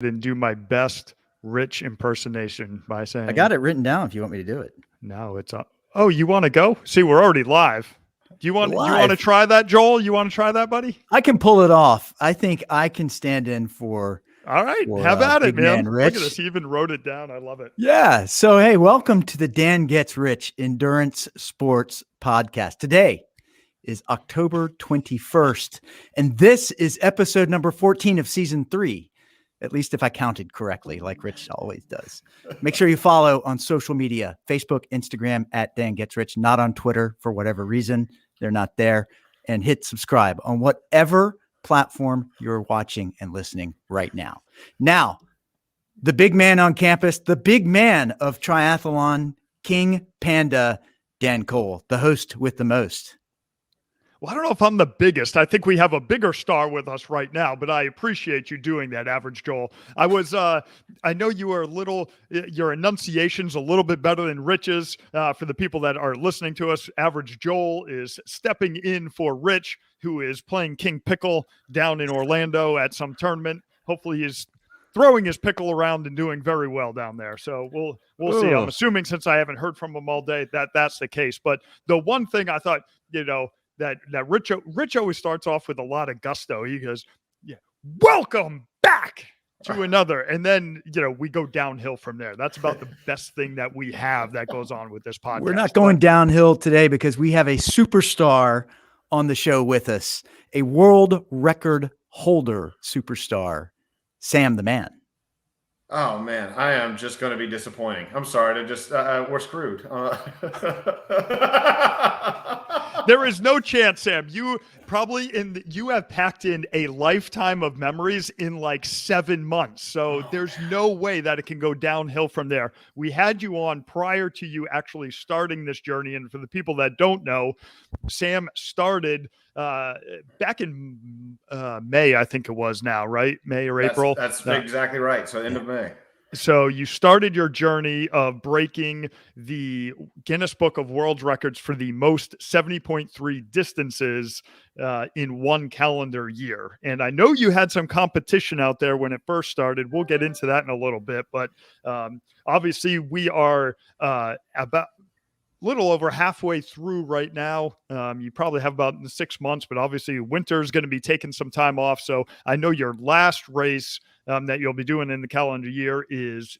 and do my best Rich impersonation by saying, I got it written down if you want me to do it. No, it's up. Oh, you want to go? See, we're already live. Do you want to Live. try that, Joel? You want to try that, buddy? I can pull it off. I think I can stand in for. All right, have at it, big man. Rich. Look at this. He even wrote it down. I love it. Yeah. So, hey, welcome to the Dan Gets Rich Endurance Sports Podcast. Today is October 21st, and this is episode number 14 of season 3, at least if I counted correctly, like Rich always does. Make sure you follow on social media, Facebook, Instagram, at Dan Gets Rich, not on Twitter for whatever reason. They're not there. And hit subscribe on whatever platform you're watching and listening right now. Now, the big man on campus, the big man of triathlon, King Panda, Dan Cole, the host with the most. Well, I don't know if I'm the biggest. I think we have a bigger star with us right now, but I appreciate you doing that, Average Joel. I know you are your enunciation's a little bit better than Rich's. For the people that are listening to us, Average Joel is stepping in for Rich, who is playing King Pickle down in Orlando at some tournament. Hopefully he's throwing his pickle around and doing very well down there. So we'll see. I'm assuming, since I haven't heard from him all day, that's the case. But the one thing I thought, that Rich always starts off with a lot of gusto. He goes, "Yeah, welcome back to another," and then we go downhill from there. That's about the best thing that we have that goes on with this podcast. We're not going downhill today because we have a superstar on the show with us, a world record holder superstar, Sam the Man. Oh man, I am just going to be disappointing. I'm sorry we're screwed. There is no chance, Sam. You have packed in a lifetime of memories in like 7 months. So there's no way that it can go downhill from there. We had you on prior to you actually starting this journey. And for the people that don't know, Sam started back in May, I think it was now, right? May or April? That's exactly right. So end of May. So you started your journey of breaking the Guinness Book of World Records for the most 70.3 distances in one calendar year. And I know you had some competition out there when it first started. We'll get into that in a little bit. But obviously we are about little over halfway through right now. You probably have about 6 months, but obviously winter is going to be taking some time off. So I know your last race that you'll be doing in the calendar year is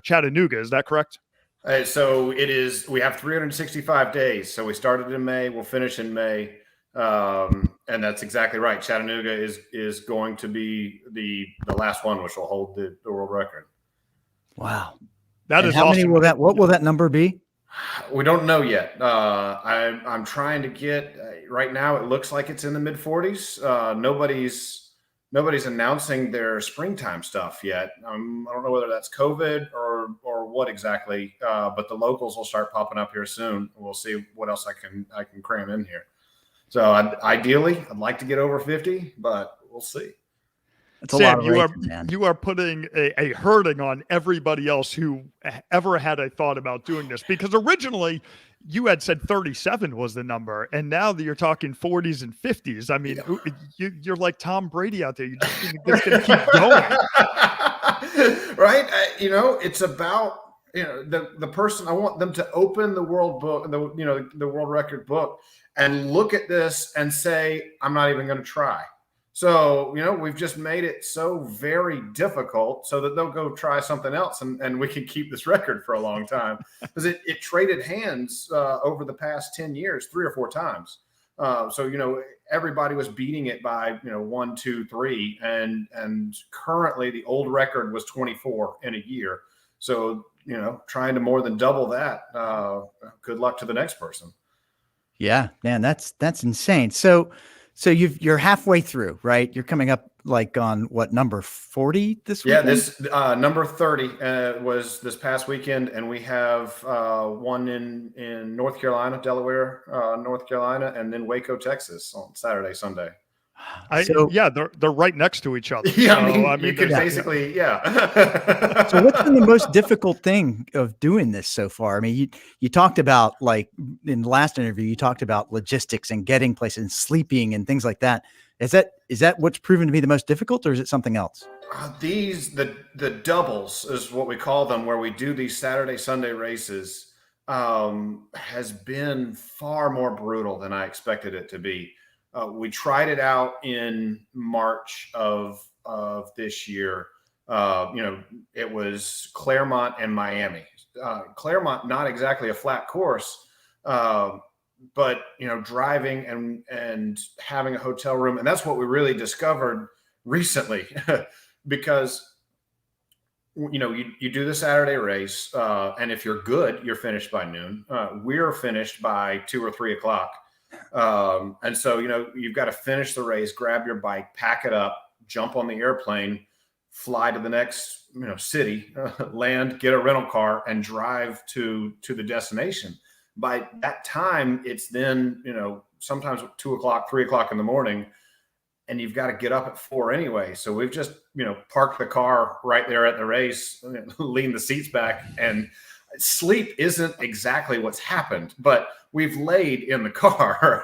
Chattanooga. Is that correct? So it is. We have 365 days. So we started in May. We'll finish in May. And that's exactly right. Chattanooga is going to be the last one, which will hold the world record. Wow. That is how awesome. many what will that number be? We don't know yet. I'm trying to get right now. It looks like it's in the mid 40s. Nobody's announcing their springtime stuff yet. I don't know whether that's COVID or what exactly. But the locals will start popping up here soon. We'll see what else I can cram in here. So ideally, I'd like to get over 50, but we'll see. That's a Sam, lot of racing, man. you are putting a hurting on everybody else who ever had a thought about doing this, because originally you had said 37 was the number, and now that you're talking 40s and 50s. I mean, you're like Tom Brady out there. You're just going to keep going. Right? It's about the person. I want them to open the world book, the world record book, and look at this and say, I'm not even going to try. So, we've just made it so very difficult so that they'll go try something else and we can keep this record for a long time, because it traded hands over the past 10 years, 3 or 4 times. So, everybody was beating it by, 1, 2, 3. And currently the old record was 24 in a year. So, trying to more than double that, good luck to the next person. Yeah, man, that's insane. So you're halfway through, right? You're coming up like on what, number 40 this week? Yeah, this number 30 was this past weekend, and we have one in North Carolina, Delaware, North Carolina, and then Waco, Texas on Saturday, Sunday. They're right next to each other. Yeah, so, I mean you could basically, So what's been the most difficult thing of doing this so far? I mean, you talked about, like in the last interview, you talked about logistics and getting places and sleeping and things like that. Is that what's proven to be the most difficult, or is it something else? The doubles is what we call them, where we do these Saturday, Sunday races, has been far more brutal than I expected it to be. We tried it out in March of this year. It was Claremont and Miami. Claremont, not exactly a flat course, but driving and having a hotel room, and that's what we really discovered recently, because you do the Saturday race, and if you're good, you're finished by noon. We're finished by 2 or 3 o'clock, and so you've got to finish the race, grab your bike, pack it up, jump on the airplane, fly to the next city, land, get a rental car, and drive to the destination. By that time, it's then sometimes 2 o'clock, 3 o'clock in the morning, and you've got to get up at 4 anyway. So we've just parked the car right there at the race, lean the seats back, and sleep isn't exactly what's happened, but we've laid in the car.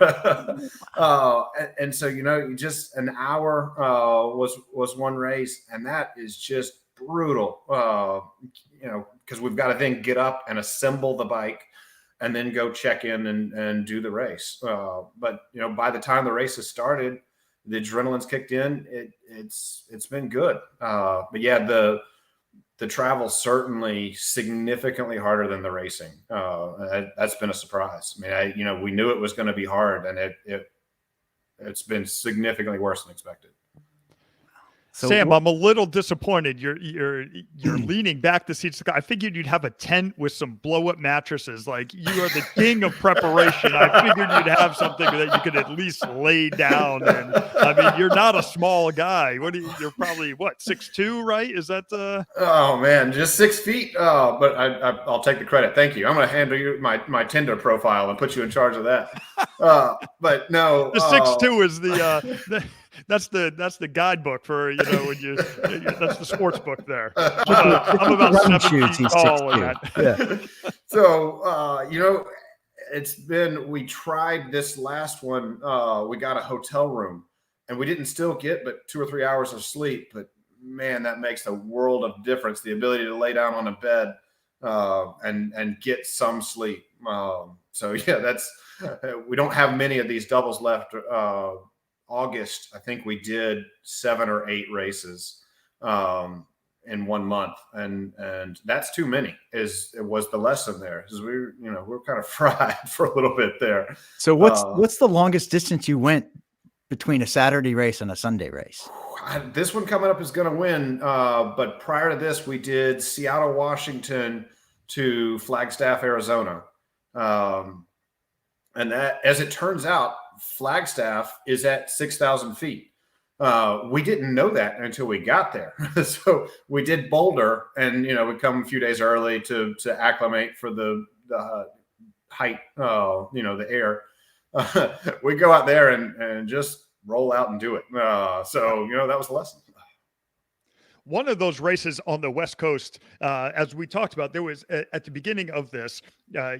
And so just an hour was one race, and that is just brutal. Because we've got to then get up and assemble the bike, and then go check in and do the race. But by the time the race has started, the adrenaline's kicked in. It's been good. But yeah, the travel certainly significantly harder than the racing. That's been a surprise. I mean, we knew it was going to be hard, and it's been significantly worse than expected. So, Sam, I'm a little disappointed. You're leaning back the seats. I figured you'd have a tent with some blow-up mattresses. Like, you are the king of preparation. I figured you'd have something that you could at least lay down. And I mean, you're not a small guy. You're probably 6'2", right? Is that Oh man, just 6 feet. But I'll take the credit. Thank you. I'm going to handle you my Tinder profile and put you in charge of that. But no, the 6'2" is that's the guidebook for when that's the sports book there. I'm about 7 feet tall. Yeah. So we tried this last one. We got a hotel room, and we didn't still get but 2 or 3 hours of sleep. But man, that makes a world of difference. The ability to lay down on a bed and get some sleep. So yeah, we don't have many of these doubles left. August, I think we did 7 or 8 races in 1 month, and that's too many. It was the lesson there, because we're kind of fried for a little bit there. So what's the longest distance you went between a Saturday race and a Sunday race? This one coming up is going to win, but prior to this, we did Seattle, Washington to Flagstaff, Arizona, and that, as it turns out, Flagstaff is at 6,000 feet. We didn't know that until we got there. So we did Boulder, and we come a few days early to acclimate for the height, the air. We go out there and just roll out and do it. So that was the lesson. One of those races on the West Coast, as we talked about, there was at the beginning of this,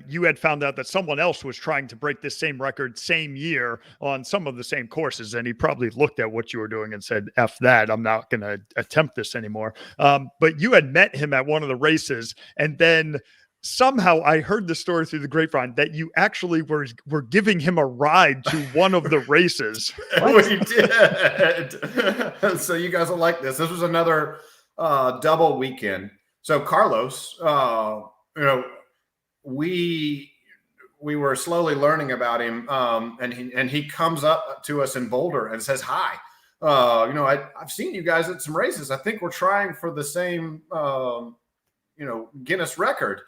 you had found out that someone else was trying to break this same record same year on some of the same courses. And he probably looked at what you were doing and said, F that, I'm not going to attempt this anymore. But you had met him at one of the races, and then somehow I heard the story through the grapevine that you actually were giving him a ride to one of the races. We did. So you guys will like this. This was another double weekend. So Carlos, we were slowly learning about him, and he comes up to us in Boulder and says, "Hi, I've seen you guys at some races. I think we're trying for the same Guinness record."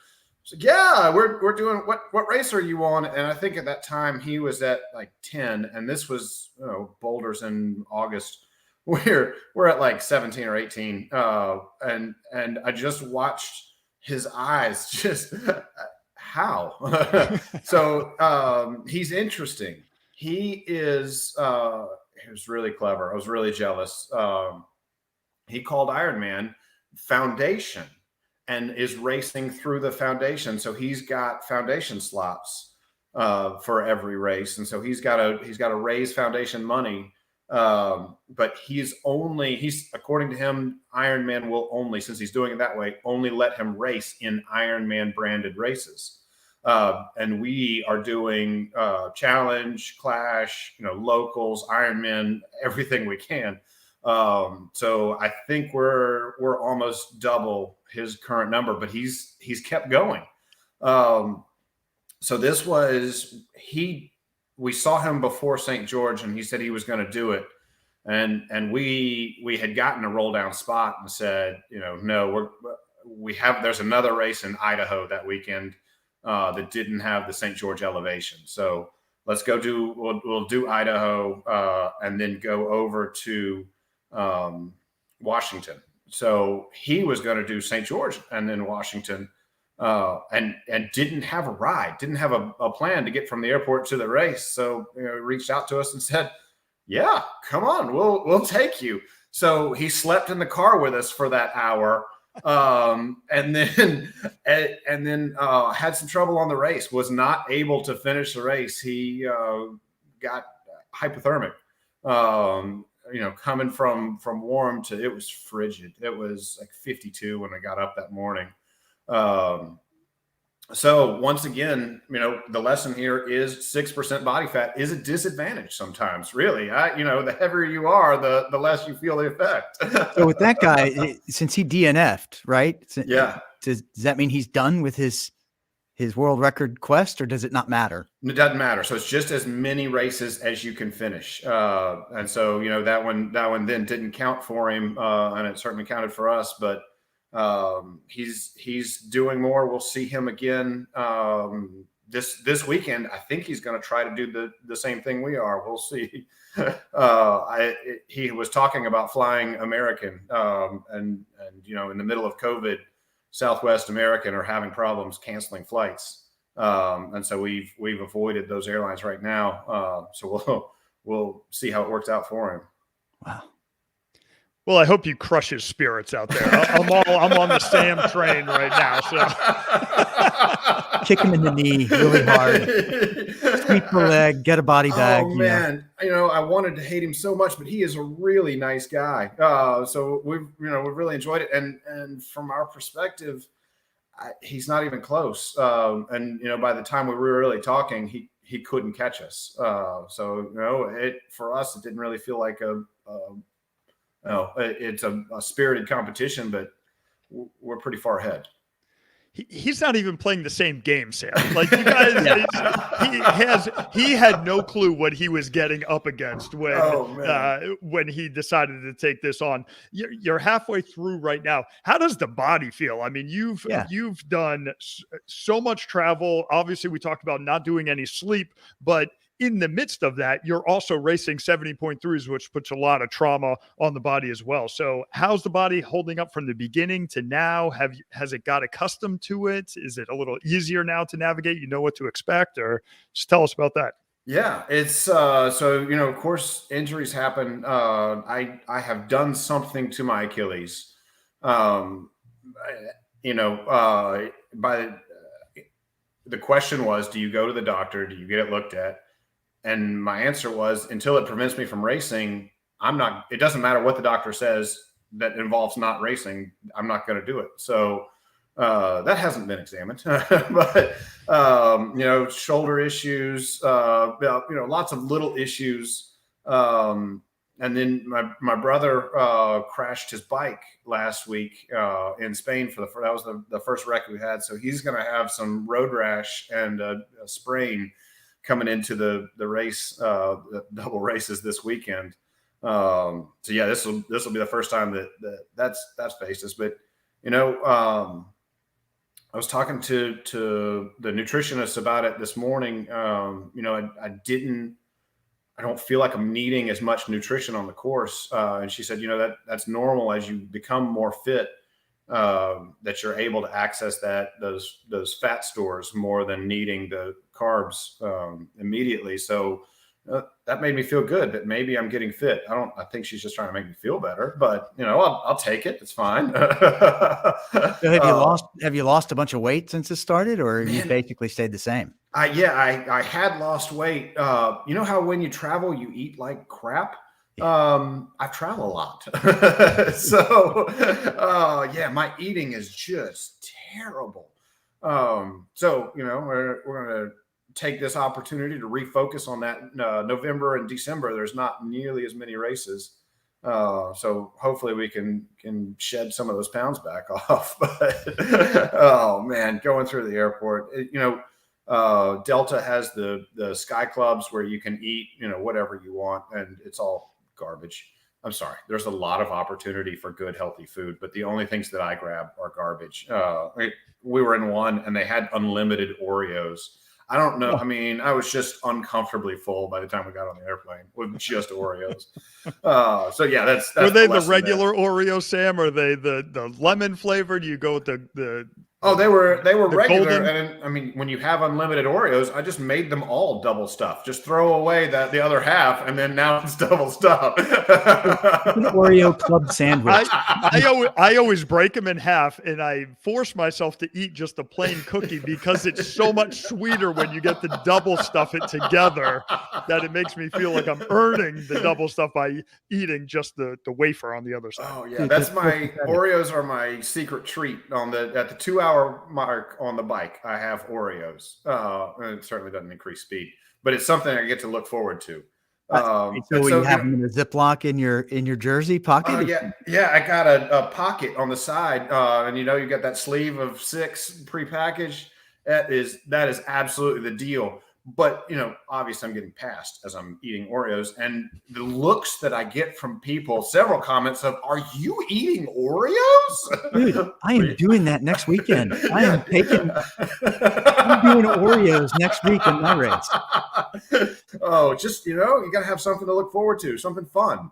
So yeah, we're doing what race are you on? And I think at that time he was at like 10, and this was Boulder's in August. We're at like 17 or 18, and I just watched his eyes just how. So he's interesting. He was really clever. I was really jealous. He called Ironman Foundation, and is racing through the foundation. So he's got foundation slots for every race. And so he's got to raise foundation money But he's according to him, Ironman will only, since he's doing it that way, only let him race in Ironman branded races. And we are doing challenge, clash, locals, Ironman, everything we can. So I think we're almost double his current number, but he's kept going. So this was, we saw him before St. George, and he said he was going to do it. And we had gotten a roll down spot and said, no, there's another race in Idaho that weekend that didn't have the St. George elevation. So let's go we'll do Idaho and then go over to Washington. So he was going to do St. George and then Washington, and didn't have a ride, didn't have a plan to get from the airport to the race. So he reached out to us and said, yeah, come on, we'll take you. So he slept in the car with us for that hour, and then had some trouble on the race. Was not able to finish the race. He got hypothermic. Coming from warm to, it was frigid. It was like 52 when I got up that morning. So once again, the lesson here is 6% body fat is a disadvantage sometimes, really. The heavier you are, the less you feel the effect. So with that guy, since he DNF'd, right? Yeah. Does that mean he's done with his world record quest, or does it not matter? It doesn't matter. So it's just as many races as you can finish. And so, that one then didn't count for him. And it certainly counted for us, but he's doing more. We'll see him again this weekend. I think he's going to try to do the same thing we are. We'll see. He was talking about flying American, and in the middle of COVID, Southwest American are having problems canceling flights, and so we've avoided those airlines right now. So we'll see how it works out for him. Wow. Well, I hope you crush his spirits out there. I'm on the Sam train right now. So kick him in the knee really hard, sweep the leg, get a body bag. Oh man, I wanted to hate him so much, but he is a really nice guy. So we've really enjoyed it, and from our perspective, he's not even close. And by the time we were really talking, he couldn't catch us. So for us, it didn't really feel like it's a spirited competition, but we're pretty far ahead. He's not even playing the same game, Sam. Like you guys, he had no clue what he was getting up against when he decided to take this on. You're halfway through right now. How does the body feel? I mean, you've done so much travel. Obviously, we talked about not doing any sleep, but in the midst of that, you're also racing 70.3s, which puts a lot of trauma on the body as well. So how's the body holding up from the beginning to now? Has it got accustomed to it? Is it a little easier now to navigate? You know what to expect, or just tell us about that. Yeah, it's so, of course, injuries happen. I have done something to my Achilles. The question was, do you go to the doctor? Do you get it looked at? And my answer was, until it prevents me from racing, it doesn't matter what the doctor says that involves not racing. I'm not going to do it. So that hasn't been examined, but, shoulder issues, lots of little issues. And then my brother crashed his bike last week in Spain that was the first wreck we had. So he's going to have some road rash and a sprain coming into the race, the double races this weekend. So yeah, this will be the first time that's faced us. But I was talking to the nutritionist about it this morning. I don't feel like I'm needing as much nutrition on the course, and she said, that's normal as you become more fit, that you're able to access those fat stores more than needing the carbs immediately. So that made me feel good that maybe I'm getting fit. I think she's just trying to make me feel better, but I'll take it. It's fine. So have you lost a bunch of weight since it started, or you basically stayed the same? I had lost weight. You know how when you travel, you eat like crap. I travel a lot. So, yeah, my eating is just terrible. So, we're going to take this opportunity to refocus on that. November and December, there's not nearly as many races. So hopefully we can shed some of those pounds back off. But, oh man, going through the airport, Delta has the Sky Clubs where you can eat, whatever you want, and it's all garbage. I'm sorry. There's a lot of opportunity for good, healthy food, but the only things that I grab are garbage. We were in one and they had unlimited Oreos. I don't know. I mean, I was just uncomfortably full by the time we got on the airplane with just Oreos. So yeah, that's were they the lesson regular Oreo, Sam? Or are they the lemon flavored? You go with the Oh, they were regular. golden? And I mean, when you have unlimited Oreos, I just made them all double stuffed. Just throw away the other half, and then now it's double stuffed. An Oreo club sandwich. I always break them in half, and I force myself to eat just a plain cookie because it's so much sweeter when you get the double stuff it together that it makes me feel like I'm earning the double stuff by eating just the wafer on the other side. Oh yeah, that's my Oreos are my secret treat at the 2 hour mark on the bike. I have Oreos. And it certainly doesn't increase speed, but it's something I get to look forward to. So you have them in a Ziploc in your jersey pocket? Yeah. I got a pocket on the side, and you got that sleeve of 6 prepackaged. That is absolutely the deal. But obviously I'm getting passed as I'm eating Oreos, and the looks that I get from people, several comments of, "Are you eating Oreos?" Dude, I am doing that next weekend. I'm doing Oreos next week in my race. Oh, just you got to have something to look forward to, something fun.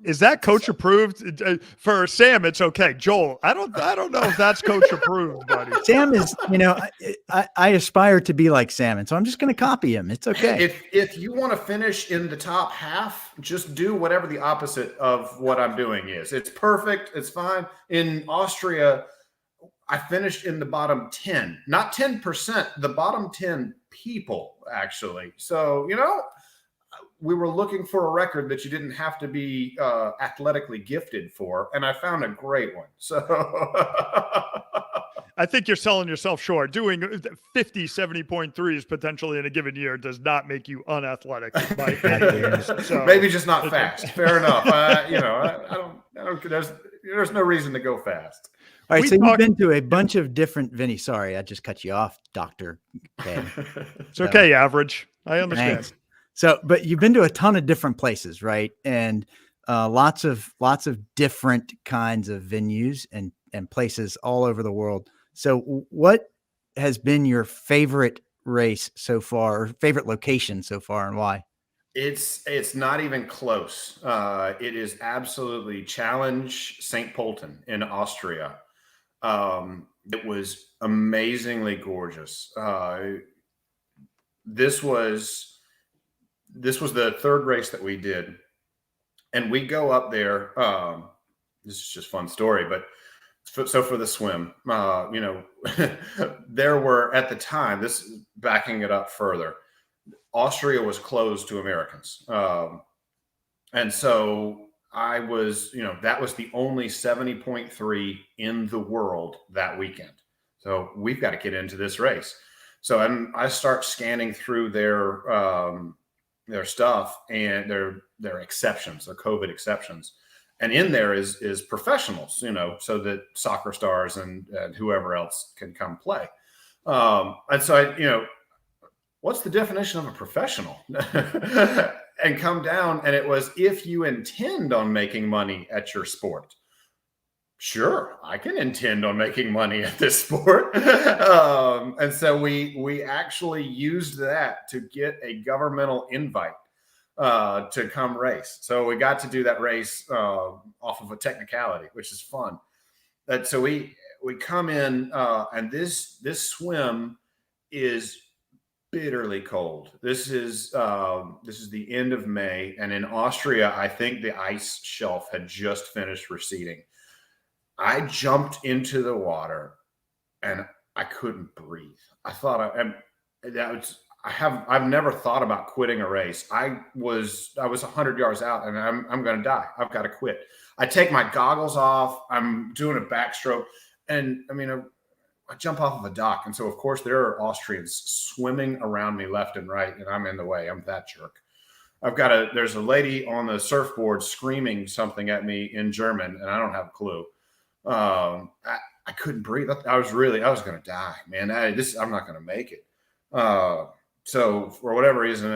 Is that coach approved? For Sam, it's okay. Joel, I don't know if that's coach approved, buddy. Sam is, I aspire to be like Sam, and so I'm just going to copy him. It's okay. If you want to finish in the top half, just do whatever the opposite of what I'm doing is. It's perfect. It's fine. In Austria, I finished in the bottom 10, not 10%, the bottom 10 people, actually. So, we were looking for a record that you didn't have to be athletically gifted for, and I found a great one. So I think you're selling yourself short. Doing 50, 70.3s potentially in a given year does not make you unathletic. So, maybe just not fast. Fair enough. I don't. There's no reason to go fast. All right, you've been to a bunch of different Vinny. Sorry, I just cut you off, Dr. K. It's okay, average. I understand. Thanks. So, but you've been to a ton of different places, right? And lots of different kinds of venues and places all over the world. So what has been your favorite race so far, or favorite location so far, and why? It's not even close. It is absolutely Challenge St. Polten in Austria. It was amazingly gorgeous. This was the third race that we did, and we go up there. This is just a fun story, but so for the swim, there were at the time, this is backing it up further, Austria was closed to Americans. And so I was, that was the only 70.3 in the world that weekend. So we've got to get into this race. So I start scanning through their stuff and their exceptions, their COVID exceptions. And in there is professionals, so that soccer stars and whoever else can come play. And so what's the definition of a professional? And come down, and it was, if you intend on making money at your sport. Sure, I can intend on making money at this sport. And so we actually used that to get a governmental invite to come race. So we got to do that race off of a technicality, which is fun. So we come in, and this swim is bitterly cold. This is the end of May, and in Austria, I think the ice shelf had just finished receding. I jumped into the water, and I couldn't breathe. I thought I've never thought about quitting a race. I was 100 yards out and I'm going to die. I've got to quit. I take my goggles off. I'm doing a backstroke, and I mean, I jump off of a dock. And so of course there are Austrians swimming around me left and right, and I'm in the way. I'm that jerk. There's a lady on the surfboard screaming something at me in German, and I don't have a clue. I couldn't breathe. I was going to die, man. I'm not going to make it. So for whatever reason,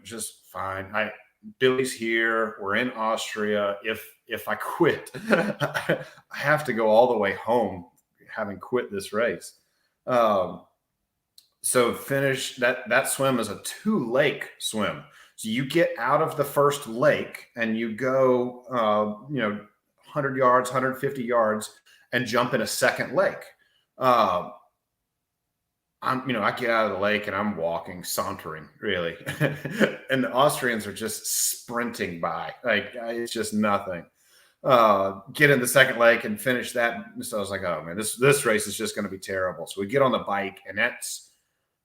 just fine. Billy's here. We're in Austria. If I quit, I have to go all the way home, having quit this race. So finish that swim is a 2-lake swim. So you get out of the first lake and you go, 100 yards, 150 yards, and jump in a second lake. I get out of the lake and I'm walking, sauntering, really. And the Austrians are just sprinting by. Like, it's just nothing. Get in the second lake and finish that. So I was like, oh man, this race is just going to be terrible. So we get on the bike, and that's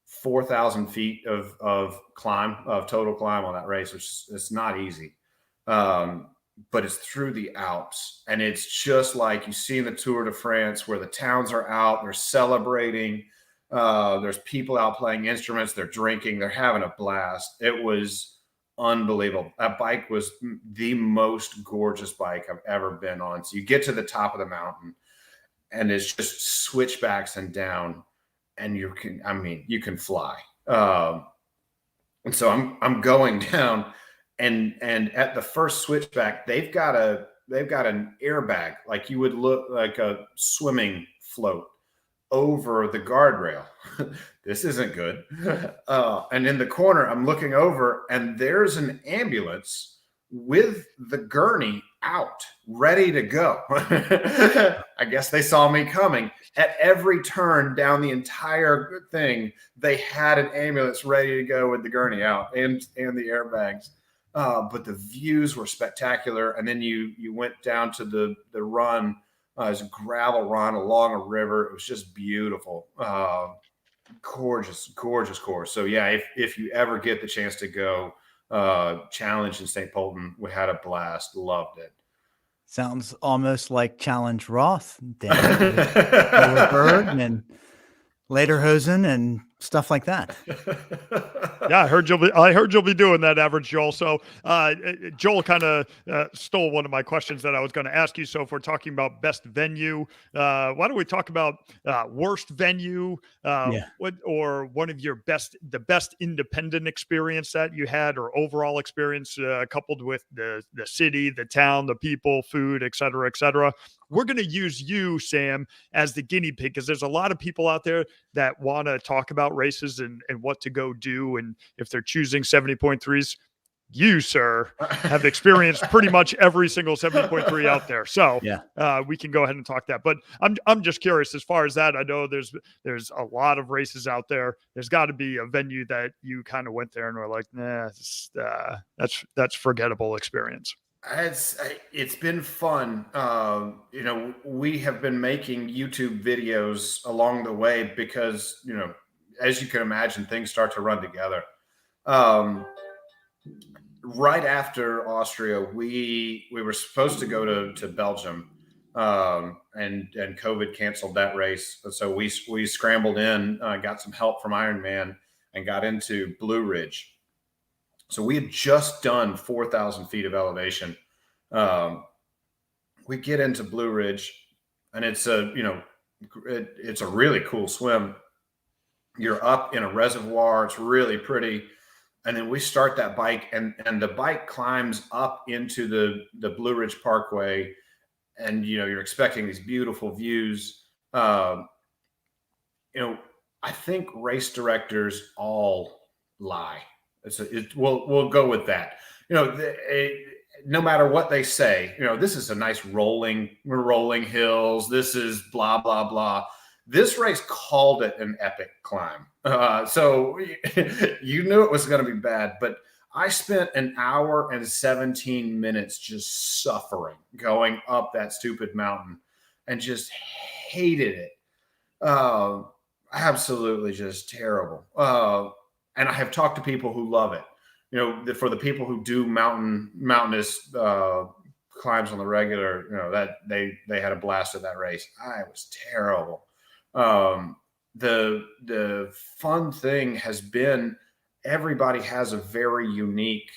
4,000 feet of total climb on that race, which it's not easy. But it's through the Alps, and it's just like you see in the Tour de France, where the towns are out, they're celebrating. There's people out playing instruments, they're drinking, they're having a blast. It was unbelievable. That bike was the most gorgeous bike I've ever been on. So you get to the top of the mountain, and it's just switchbacks and down, and you can fly. And so I'm going down, and at the first switchback, they've got an airbag, like you would look like a swimming float over the guardrail. This isn't good. And in the corner, I'm looking over, and there's an ambulance with the gurney out, ready to go. I guess they saw me coming. At every turn down the entire thing, they had an ambulance ready to go with the gurney out and the airbags. But the views were spectacular. And then you went down to the run. It was a gravel run along a river. It was just beautiful. Gorgeous course. So yeah, if you ever get the chance to go, challenge in St. Polten, we had a blast. Loved it. Sounds almost like Challenge Roth, Dan. Bird and Lederhosen and stuff like that. Yeah, I heard you'll be doing that, Average Joel. So Joel kind of stole one of my questions that I was going to ask you. So if we're talking about best venue, why don't we talk about worst venue? Or one of the best independent experience that you had, or overall experience, coupled with the city, the town, the people, food, et cetera, et cetera. We're going to use you, Sam, as the guinea pig, because there's a lot of people out there that want to talk about races and what to go do. And if they're choosing 70.3s, you, sir, have experienced pretty much every single 70.3 out there. So we can go ahead and talk that. But I'm just curious, as far as that, I know there's a lot of races out there. There's got to be a venue that you kind of went there and were like, nah, that's forgettable experience. It's been fun. We have been making YouTube videos along the way because, as you can imagine, things start to run together. Right after Austria, we were supposed to go to Belgium, and COVID canceled that race. So we scrambled in, got some help from Ironman, and got into Blue Ridge. So we had just done 4,000 feet of elevation. We get into Blue Ridge, and it's a really cool swim. You're up in a reservoir. It's really pretty. And then we start that bike, and the bike climbs up into the Blue Ridge Parkway, and you're expecting these beautiful views. I think race directors all lie. We'll go with that. No matter what they say, this is a nice rolling hills. This is blah blah blah. This race called it an epic climb. So you knew it was going to be bad, but I spent an hour and 17 minutes just suffering going up that stupid mountain and just hated it. Absolutely just terrible. and I have talked to people who love it. For the people who do mountainous climbs on the regular, that they had a blast at that race. I was terrible. The fun thing has been everybody has a very unique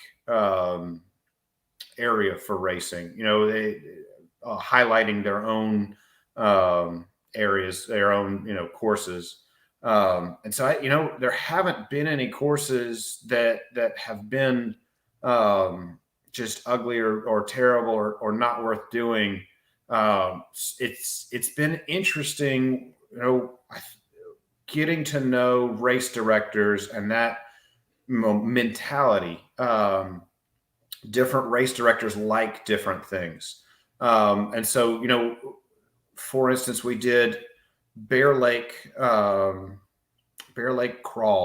area for racing. They highlighting their own areas, their own courses. And so there haven't been any courses that have been just ugly or terrible or not worth doing. It's been interesting, getting to know race directors and that mentality. Different race directors like different things. And so, for instance, we did Bear Lake Crawl,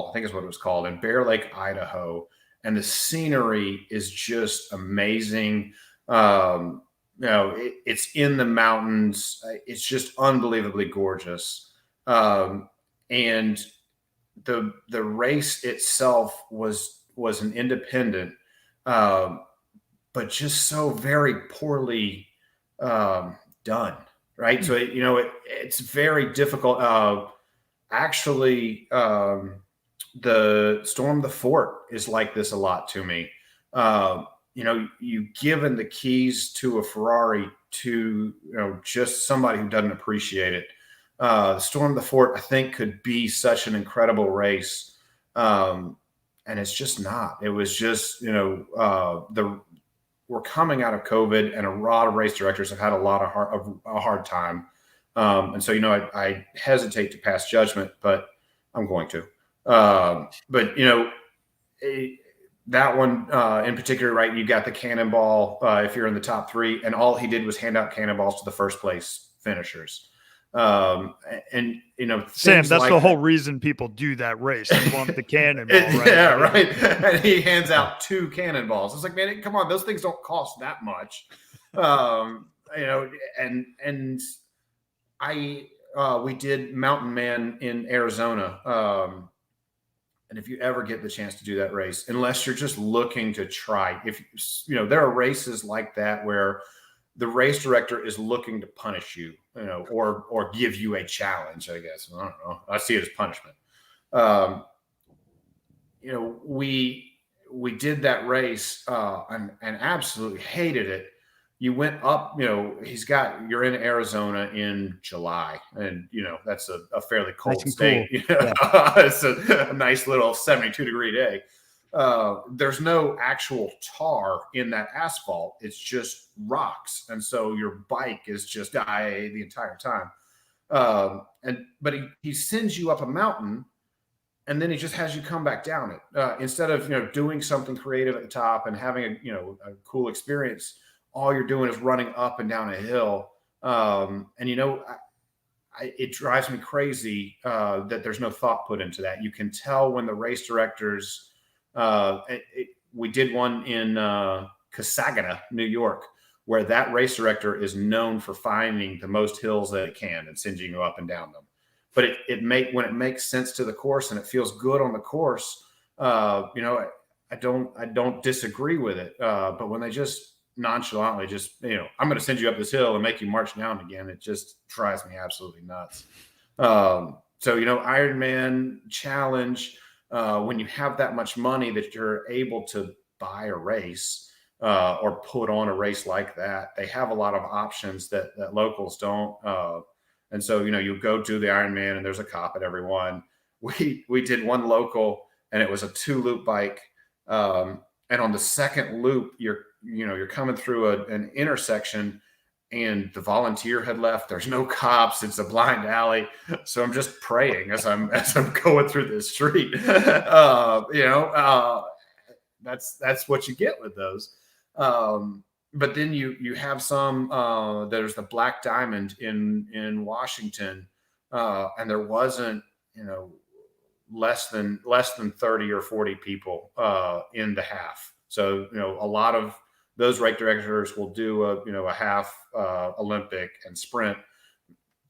I think is what it was called, in Bear Lake, Idaho. And the scenery is just amazing. It's in the mountains. It's just unbelievably gorgeous. And the race itself was an independent, but just so very poorly done. Right. So, it's very difficult. Actually, the Storm the Fort is like this a lot to me. You given the keys to a Ferrari to, just somebody who doesn't appreciate it. Storm the Fort, I think, could be such an incredible race. And it's just not. It was just, we're coming out of COVID, and a lot of race directors have had a hard time. And so, I hesitate to pass judgment, but I'm going to. But that one in particular, right? You got the cannonball if you're in the top three, and all he did was hand out cannonballs to the first place finishers. Sam, that's the whole reason people do that race. They want the cannonball, right? Yeah, right. And he hands out 2 cannonballs. It's like, man, come on, those things don't cost that much. And we did Mountain Man in Arizona. And if you ever get the chance to do that race, unless you're just looking to try, there are races like that where the race director is looking to punish you, or give you a challenge, I guess. I don't know. I see it as punishment. We did that race and absolutely hated it. You went up, you're in Arizona in July, and that's a fairly cold nice state. Cool. Yeah. It's a nice little 72-degree day. There's no actual tar in that asphalt. It's just rocks. And so your bike is just the entire time. But he sends you up a mountain, and then he just has you come back down it. Instead of, doing something creative at the top and having a cool experience, all you're doing is running up and down a hill. It drives me crazy that there's no thought put into that. You can tell when the race directors, we did one in Casagata, New York, where that race director is known for finding the most hills that it can and sending you up and down them. But when it makes sense to the course and it feels good on the course, I don't disagree with it. But when they just nonchalantly I'm going to send you up this hill and make you march down again, it just drives me absolutely nuts. Ironman Challenge, when you have that much money that you're able to buy a race or put on a race like that, they have a lot of options that locals don't. And so, you go do the Ironman and there's a cop at every one. We did one local, and it was a 2-loop bike. And on the second loop, you're coming through an intersection, and the volunteer had left. There's no cops. It's a blind alley. So I'm just praying as I'm going through this street. That's what you get with those. But then you have some, there's the Black Diamond in Washington. And there wasn't, less than 30 or 40 people in the half. So, a lot of those race directors will do a half Olympic and sprint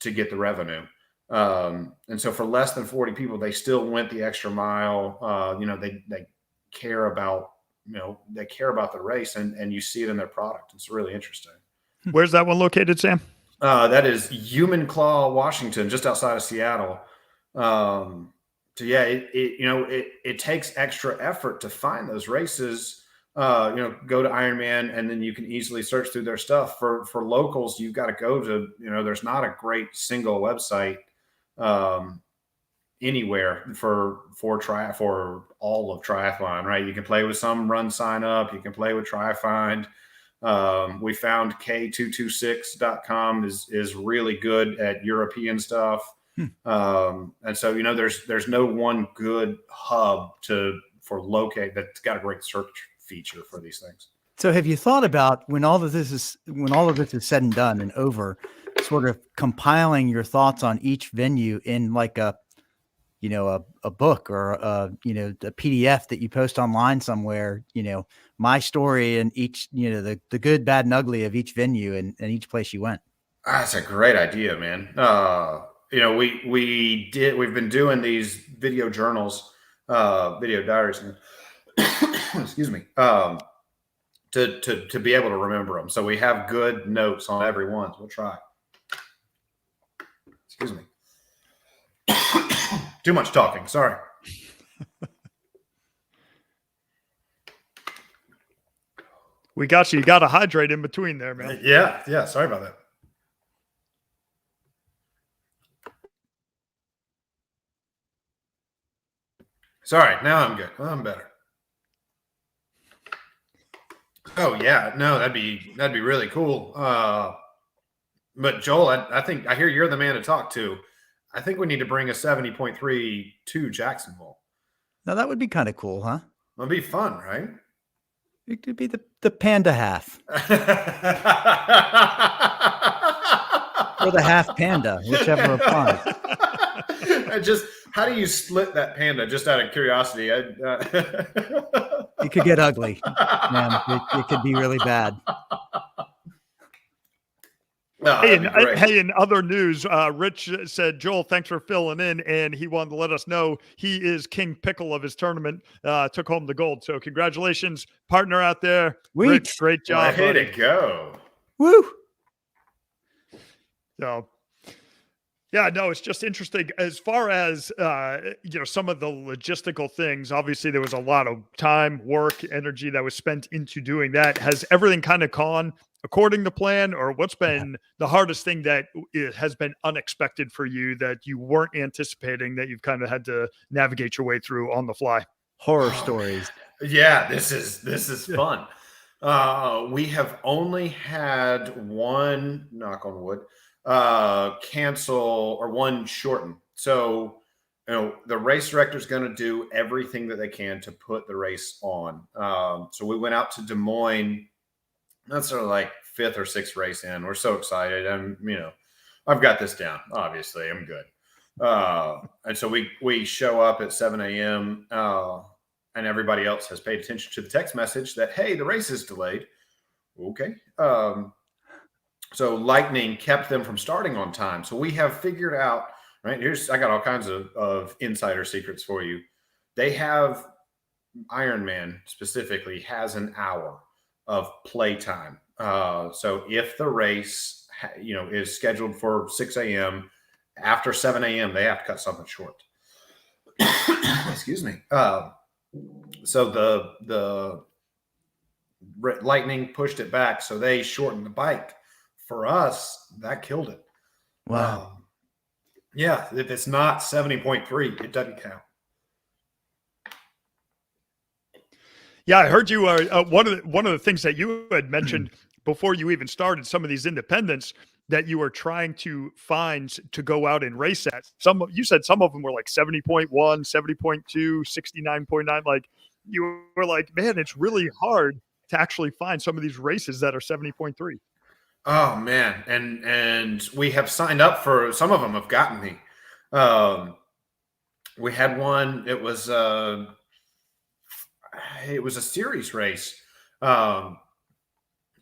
to get the revenue. And so for less than 40 people, they still went the extra mile. They care about, they care about the race, and you see it in their product. It's really interesting. Where's that one located, Sam? That is Human Claw, Washington, just outside of Seattle. So yeah, it takes extra effort to find those races. Go to Ironman, and then you can easily search through their stuff. For locals, you've got to go to, there's not a great single website anywhere for all of triathlon, right? You can play with some Run Sign Up, you can play with TriFind. We found K226.com is really good at European stuff. And so, there's no one good hub for locate that's got a great search feature for these things. So have you thought about when all of this is said and done and over, sort of compiling your thoughts on each venue in like a book or a PDF that you post online somewhere, my story and each, the good, bad, and ugly of each venue and each place you went? That's a great idea, man. We've been doing these video journals, video diaries, excuse me, to be able to remember them. So we have good notes on every one. So we'll try. Excuse me. Too much talking. Sorry. We got you. You got to hydrate in between there, man. Yeah. Sorry about that. Sorry. Now I'm good. I'm better. Oh yeah. No, that'd be really cool. But Joel, I think I hear you're the man to talk to. I think we need to bring a 70.3 to Jacksonville. Now that would be kind of cool, huh? That'd be fun, right? It could be the panda half. Or the half panda, whichever applies. How do you split that panda? Just out of curiosity. It could get ugly, man. It could be really bad. Oh, hey, in other news, Rich said, Joel, thanks for filling in. And he wanted to let us know he is King Pickle of his tournament, took home the gold. So congratulations, partner out there. Rich, great job. Way to go. Woo. So, yeah, no, it's just interesting as far as, some of the logistical things. Obviously, there was a lot of time, work, energy that was spent into doing that. Has everything kind of gone according to plan, or what's been the hardest thing that has been unexpected for you that you weren't anticipating that you've kind of had to navigate your way through on the fly? Horror stories. Yeah, this is fun. We have only had one, knock on wood, cancel or one shorten. So, the race director is going to do everything that they can to put the race on. So we went out to Des Moines. That's sort of like fifth or sixth race in. We're so excited. I've got this down. Obviously, I'm good. And so we show up at 7 a.m. And everybody else has paid attention to the text message that, hey, the race is delayed. Okay. So lightning kept them from starting on time. So we have figured out, right? I got all kinds of insider secrets for you. They have, Ironman specifically has an hour of play time. So if the race, is scheduled for 6 a.m., after 7 a.m., they have to cut something short. Excuse me. So the lightning pushed it back. So they shortened the bike. For us, that killed it. Wow. Yeah. If it's not 70.3, it doesn't count. Yeah, I heard you. One of the things that you had mentioned before you even started some of these independents that you were trying to find to go out and race at. You said some of them were like 70.1, 70.2, 69.9. Like you were like, man, it's really hard to actually find some of these races that are 70.3. Oh man, and we have signed up for some of them. Have gotten me. We had one. It was a series race,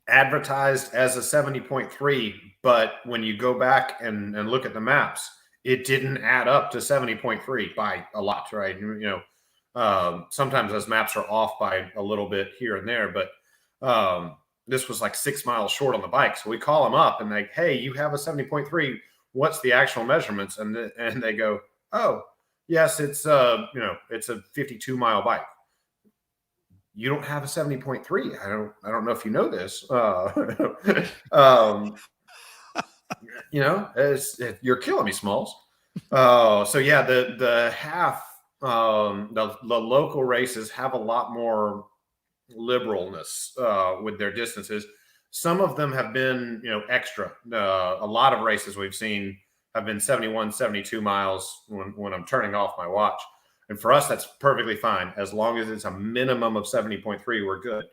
advertised as a 70.3, but when you go back and look at the maps, it didn't add up to 70.3 by a lot, right? Sometimes those maps are off by a little bit here and there, but this was like 6 miles short on the bike. So we call them up and like, hey, you have a 70.3. What's the actual measurements? And they go, oh, yes, it's it's a 52-mile bike. You don't have a 70.3. I don't know if you know this. You're killing me, Smalls. So yeah, the half, the local races have a lot more liberalness with their distances. Some of them have been, extra. A lot of races we've seen have been 71, 72 miles when I'm turning off my watch. And for us, that's perfectly fine. As long as it's a minimum of 70.3, we're good.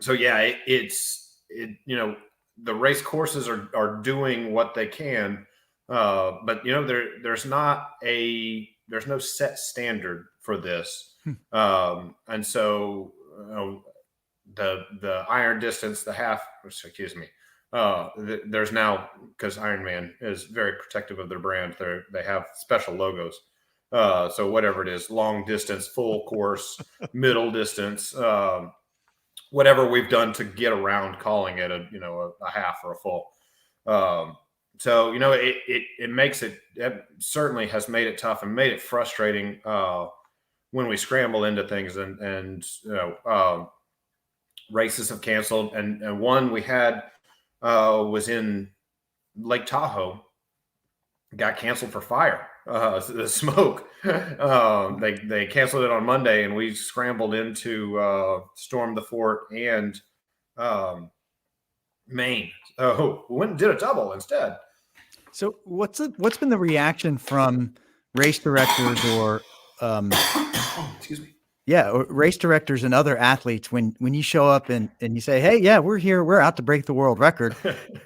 So yeah, the race courses are doing what they can. But there's no set standard for this. And so the iron distance, the half, excuse me, there's now, because Ironman is very protective of their brand, they have special logos. So whatever it is, long distance, full course, middle distance, whatever we've done to get around calling it a half or a full. So it makes it certainly has made it tough and made it frustrating when we scramble into things and races have canceled, and one we had was in Lake Tahoe, got canceled for fire. The smoke. They canceled it on Monday, and we scrambled into Storm the Fort and Maine. So we went and did a double instead. So what's been the reaction from race directors or excuse me? Yeah, or race directors and other athletes when you show up and you say, "Hey, yeah, we're here. We're out to break the world record."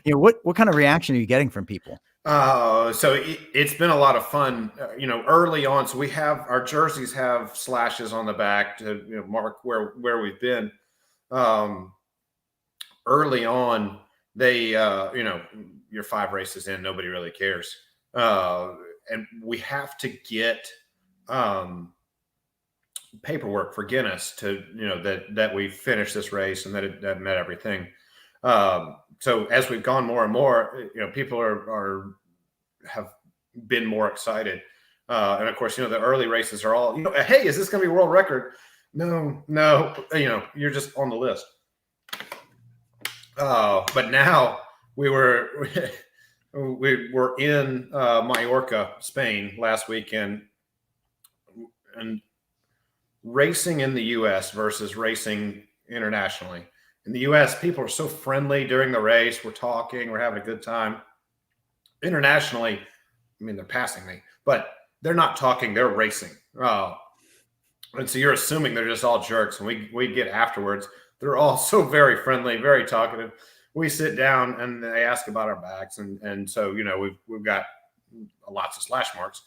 What kind of reaction are you getting from people? So it's been a lot of fun, early on. So we have our jerseys have slashes on the back to mark where we've been. Early on, they, you're 5 races in, nobody really cares. And we have to get paperwork for Guinness to, that we finished this race and that met everything. So as we've gone more and more, people have been more excited. And of course, the early races are all, hey, is this going to be a world record? No, you're just on the list. But now we were in Mallorca, Spain last weekend, and racing in the U.S. versus racing internationally. In the U.S., people are so friendly during the race. We're talking, we're having a good time. Internationally, they're passing me, but they're not talking, they're racing. And so you're assuming they're just all jerks. And we get afterwards, they're all so very friendly, very talkative. We sit down and they ask about our backs. And so, we've got lots of slash marks.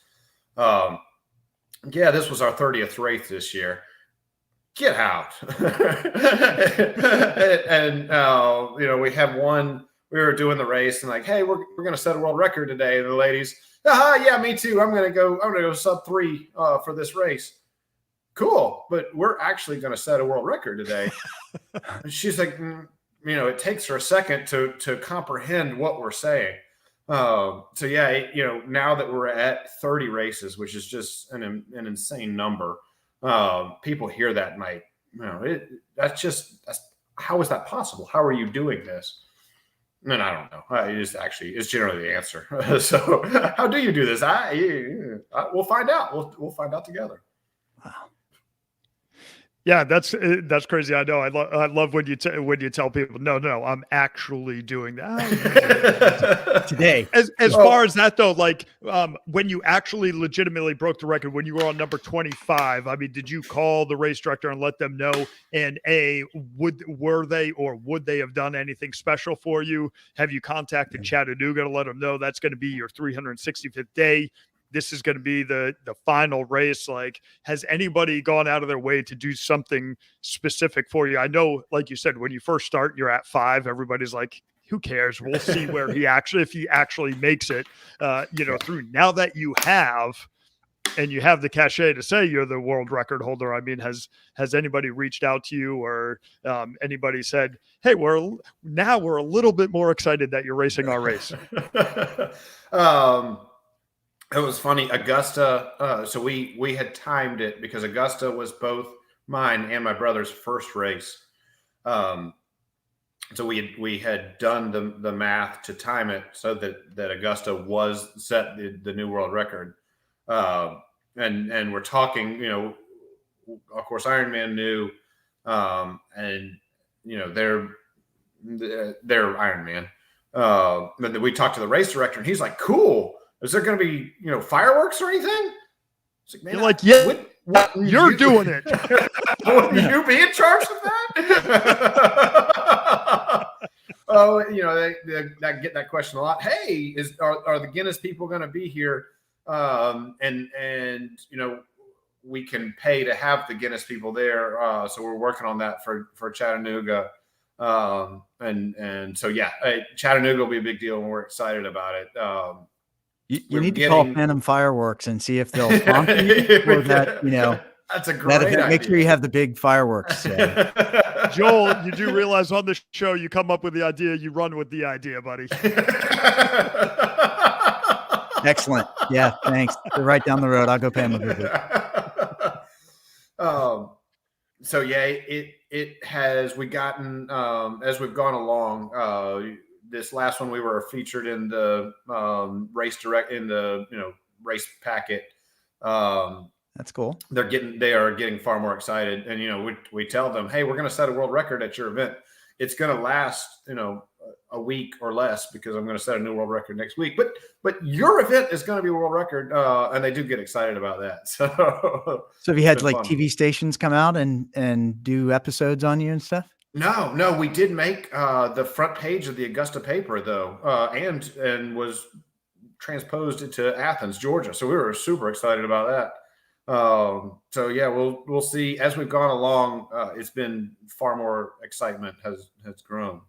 Yeah, this was our 30th race this year. Get out. And we have one, we were doing the race and like, hey, we're going to set a world record today. And the ladies, yeah, me too. I'm going to go sub 3 for this race. Cool. But we're actually going to set a world record today. And she's like, it takes her a second to comprehend what we're saying. So yeah, now that we're at 30 races, which is just an insane number, people hear that and like, how is that possible? How are you doing this? And I don't know. It's generally the answer. So how do you do this? We'll find out. We'll find out together. Wow. Yeah, that's crazy. I know. I love when you tell people, no, I'm actually doing that today. As far as that though, like when you actually legitimately broke the record, when you were on number 25, did you call the race director and let them know? And would they have done anything special for you? Have you contacted Chattanooga to let them know that's going to be your 365th day? This is going to be the final race. Like, has anybody gone out of their way to do something specific for you? I know, like you said, when you first start, you're at 5. Everybody's like, who cares? We'll see where if he actually makes it, through. Now that you have, and you have the cachet to say you're the world record holder. I mean, has anybody reached out to you, or anybody said, hey, we're a little bit more excited that you're racing our race? It was funny. Augusta. So we had timed it because Augusta was both mine and my brother's first race. So we had done the math to time it so that Augusta was set the new world record. And we're talking, of course, Ironman knew, and they're Ironman. But we talked to the race director, and he's like, "Cool. Is there going to be fireworks or anything?" Like, man, you're like, yeah, what you're doing it. Wouldn't you be in charge of that? Oh, they get that question a lot. Hey, are the Guinness people going to be here? And we can pay to have the Guinness people there. So we're working on that for Chattanooga. And so, yeah, Chattanooga will be a big deal, and we're excited about it. You need to call Phantom Fireworks and see if they'll sponsor you for that, That's a great idea. Make sure you have the big fireworks. Joel, you do realize on the show, you come up with the idea, you run with the idea, buddy. Excellent. Yeah, thanks. They're right down the road. I'll go pay them a visit. So yeah, it has. We gotten as we've gone along. This last one we were featured in the race race packet. That's cool. They are getting far more excited, and we tell them, hey, we're going to set a world record at your event. It's going to last a week or less because I'm going to set a new world record next week. But your event is going to be a world record, and they do get excited about that. So have you had like fun. TV stations come out and do episodes on you and stuff? No, we did make the front page of the Augusta paper though, and was transposed into Athens, Georgia. So we were super excited about that. So yeah, we'll see as we've gone along. It's been far more excitement has grown.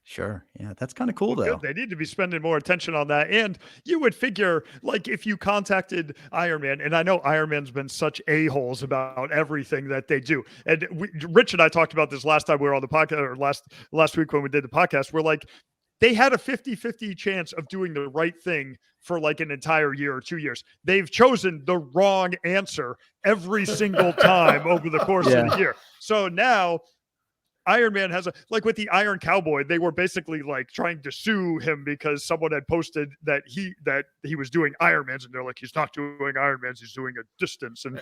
Sure. Yeah. That's kind of cool though. Good. They need to be spending more attention on that. And you would figure, like, if you contacted Ironman, and I know Ironman's been such a-holes about everything that they do. And Rich and I talked about this last time we were on the podcast, or last week when we did the podcast. We're like, they had a 50-50 chance of doing the right thing for like an entire year or 2 years. They've chosen the wrong answer every single time over the course of the year. So now Ironman has with the Iron Cowboy, they were basically like trying to sue him because someone had posted that he was doing Ironmans, and they're like, he's not doing Ironmans, he's doing a distance. And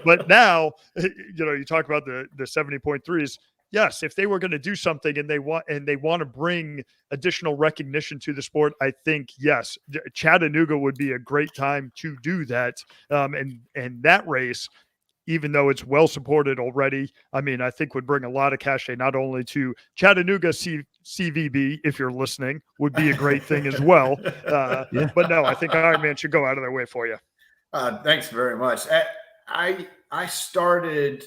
but now you talk about the 70.3s. Yes, if they were going to do something and they want to bring additional recognition to the sport, I think yes, Chattanooga would be a great time to do that. And that race, even though it's well supported already, I mean, I think would bring a lot of cachet not only to Chattanooga CVB, if you're listening, would be a great thing as well. But no, I think Ironman should go out of their way for you. Thanks very much. I started.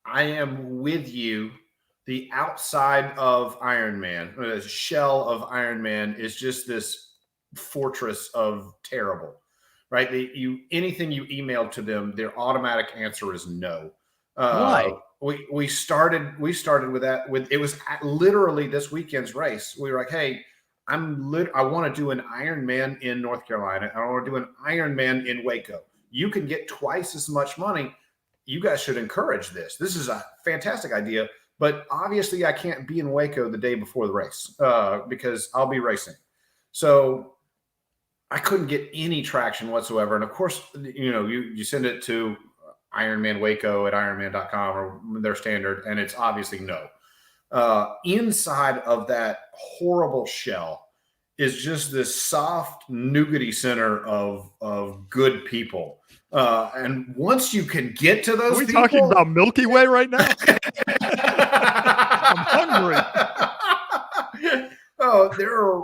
I am with you. The outside of Ironman, the shell of Ironman, is just this fortress of terrible. Right? Anything you email to them, their automatic answer is no. Why? We started with that. It was literally this weekend's race. We were like, hey, I want to do an Ironman in North Carolina. I want to do an Ironman in Waco. You can get twice as much money. You guys should encourage this. This is a fantastic idea. But obviously, I can't be in Waco the day before the race because I'll be racing. So I couldn't get any traction whatsoever. And of course, you send it to Ironman Waco at ironman.com or their standard, and it's obviously no. Inside of that horrible shell is just this soft nougaty center of good people. And once you can get to those people. Are we talking about Milky Way right now? I'm hungry. Oh, there are,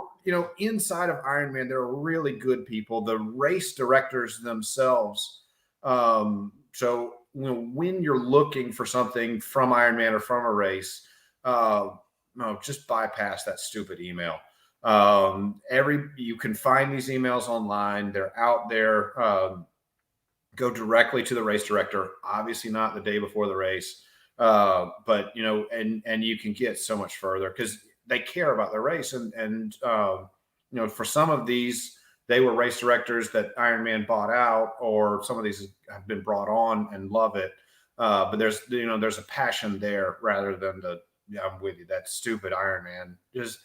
inside of Ironman, there are really good people, the race directors themselves. So when you're looking for something from Ironman or from a race, no, just bypass that stupid email. You can find these emails online. They're out there. Go directly to the race director, obviously not the day before the race. But and you can get so much further because they care about their race. And for some of these, they were race directors that Ironman bought out, or some of these have been brought on and love it. But there's a passion there rather than I'm with you, that stupid Ironman. Just,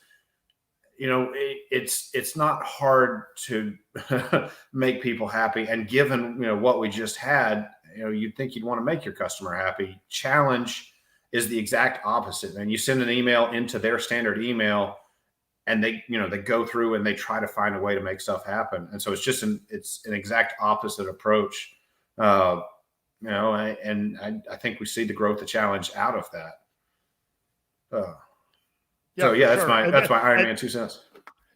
it's not hard to make people happy. And given, what we just had, you'd think you'd want to make your customer happy. Challenge is the exact opposite. And you send an email into their standard email, and they go through and they try to find a way to make stuff happen. And so it's an exact opposite approach. And I think we see the growth of Challenge out of that. That's sure. my Ironman 2 cents.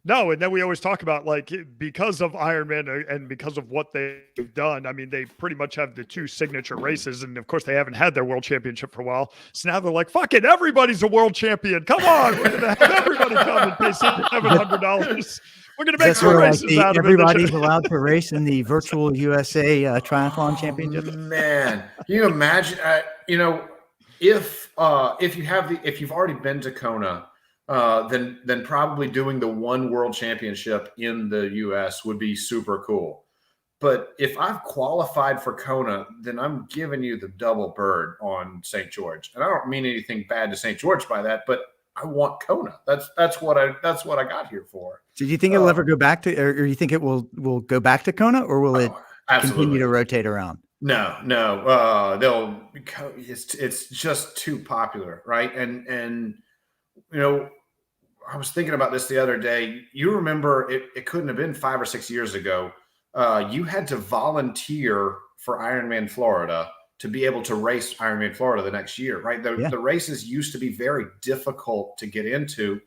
No, and then we always talk about, like, because of Ironman and because of what they've done, I mean, they pretty much have the 2 signature races. And of course, they haven't had their world championship for a while. So now they're like, fuck it, everybody's a world champion. Come on, we're going to have everybody come and pay $700. We're going to make some races out of it. Everybody's allowed to race in the virtual USA triathlon championship. Man, can you imagine, if you've already been to Kona, then probably doing the one world championship in the US would be super cool. But if I've qualified for Kona, then I'm giving you the double bird on St. George. And I don't mean anything bad to St. George by that, but I want Kona. That's what I got here for. So do you think it'll ever go back to, or you think it will go back to Kona, or will it continue to rotate around? No. It's just too popular, right? And I was thinking about this the other day. You remember it couldn't have been 5 or 6 years ago. You had to volunteer for Ironman Florida to be able to race Ironman Florida the next year, right? The races used to be very difficult to get into.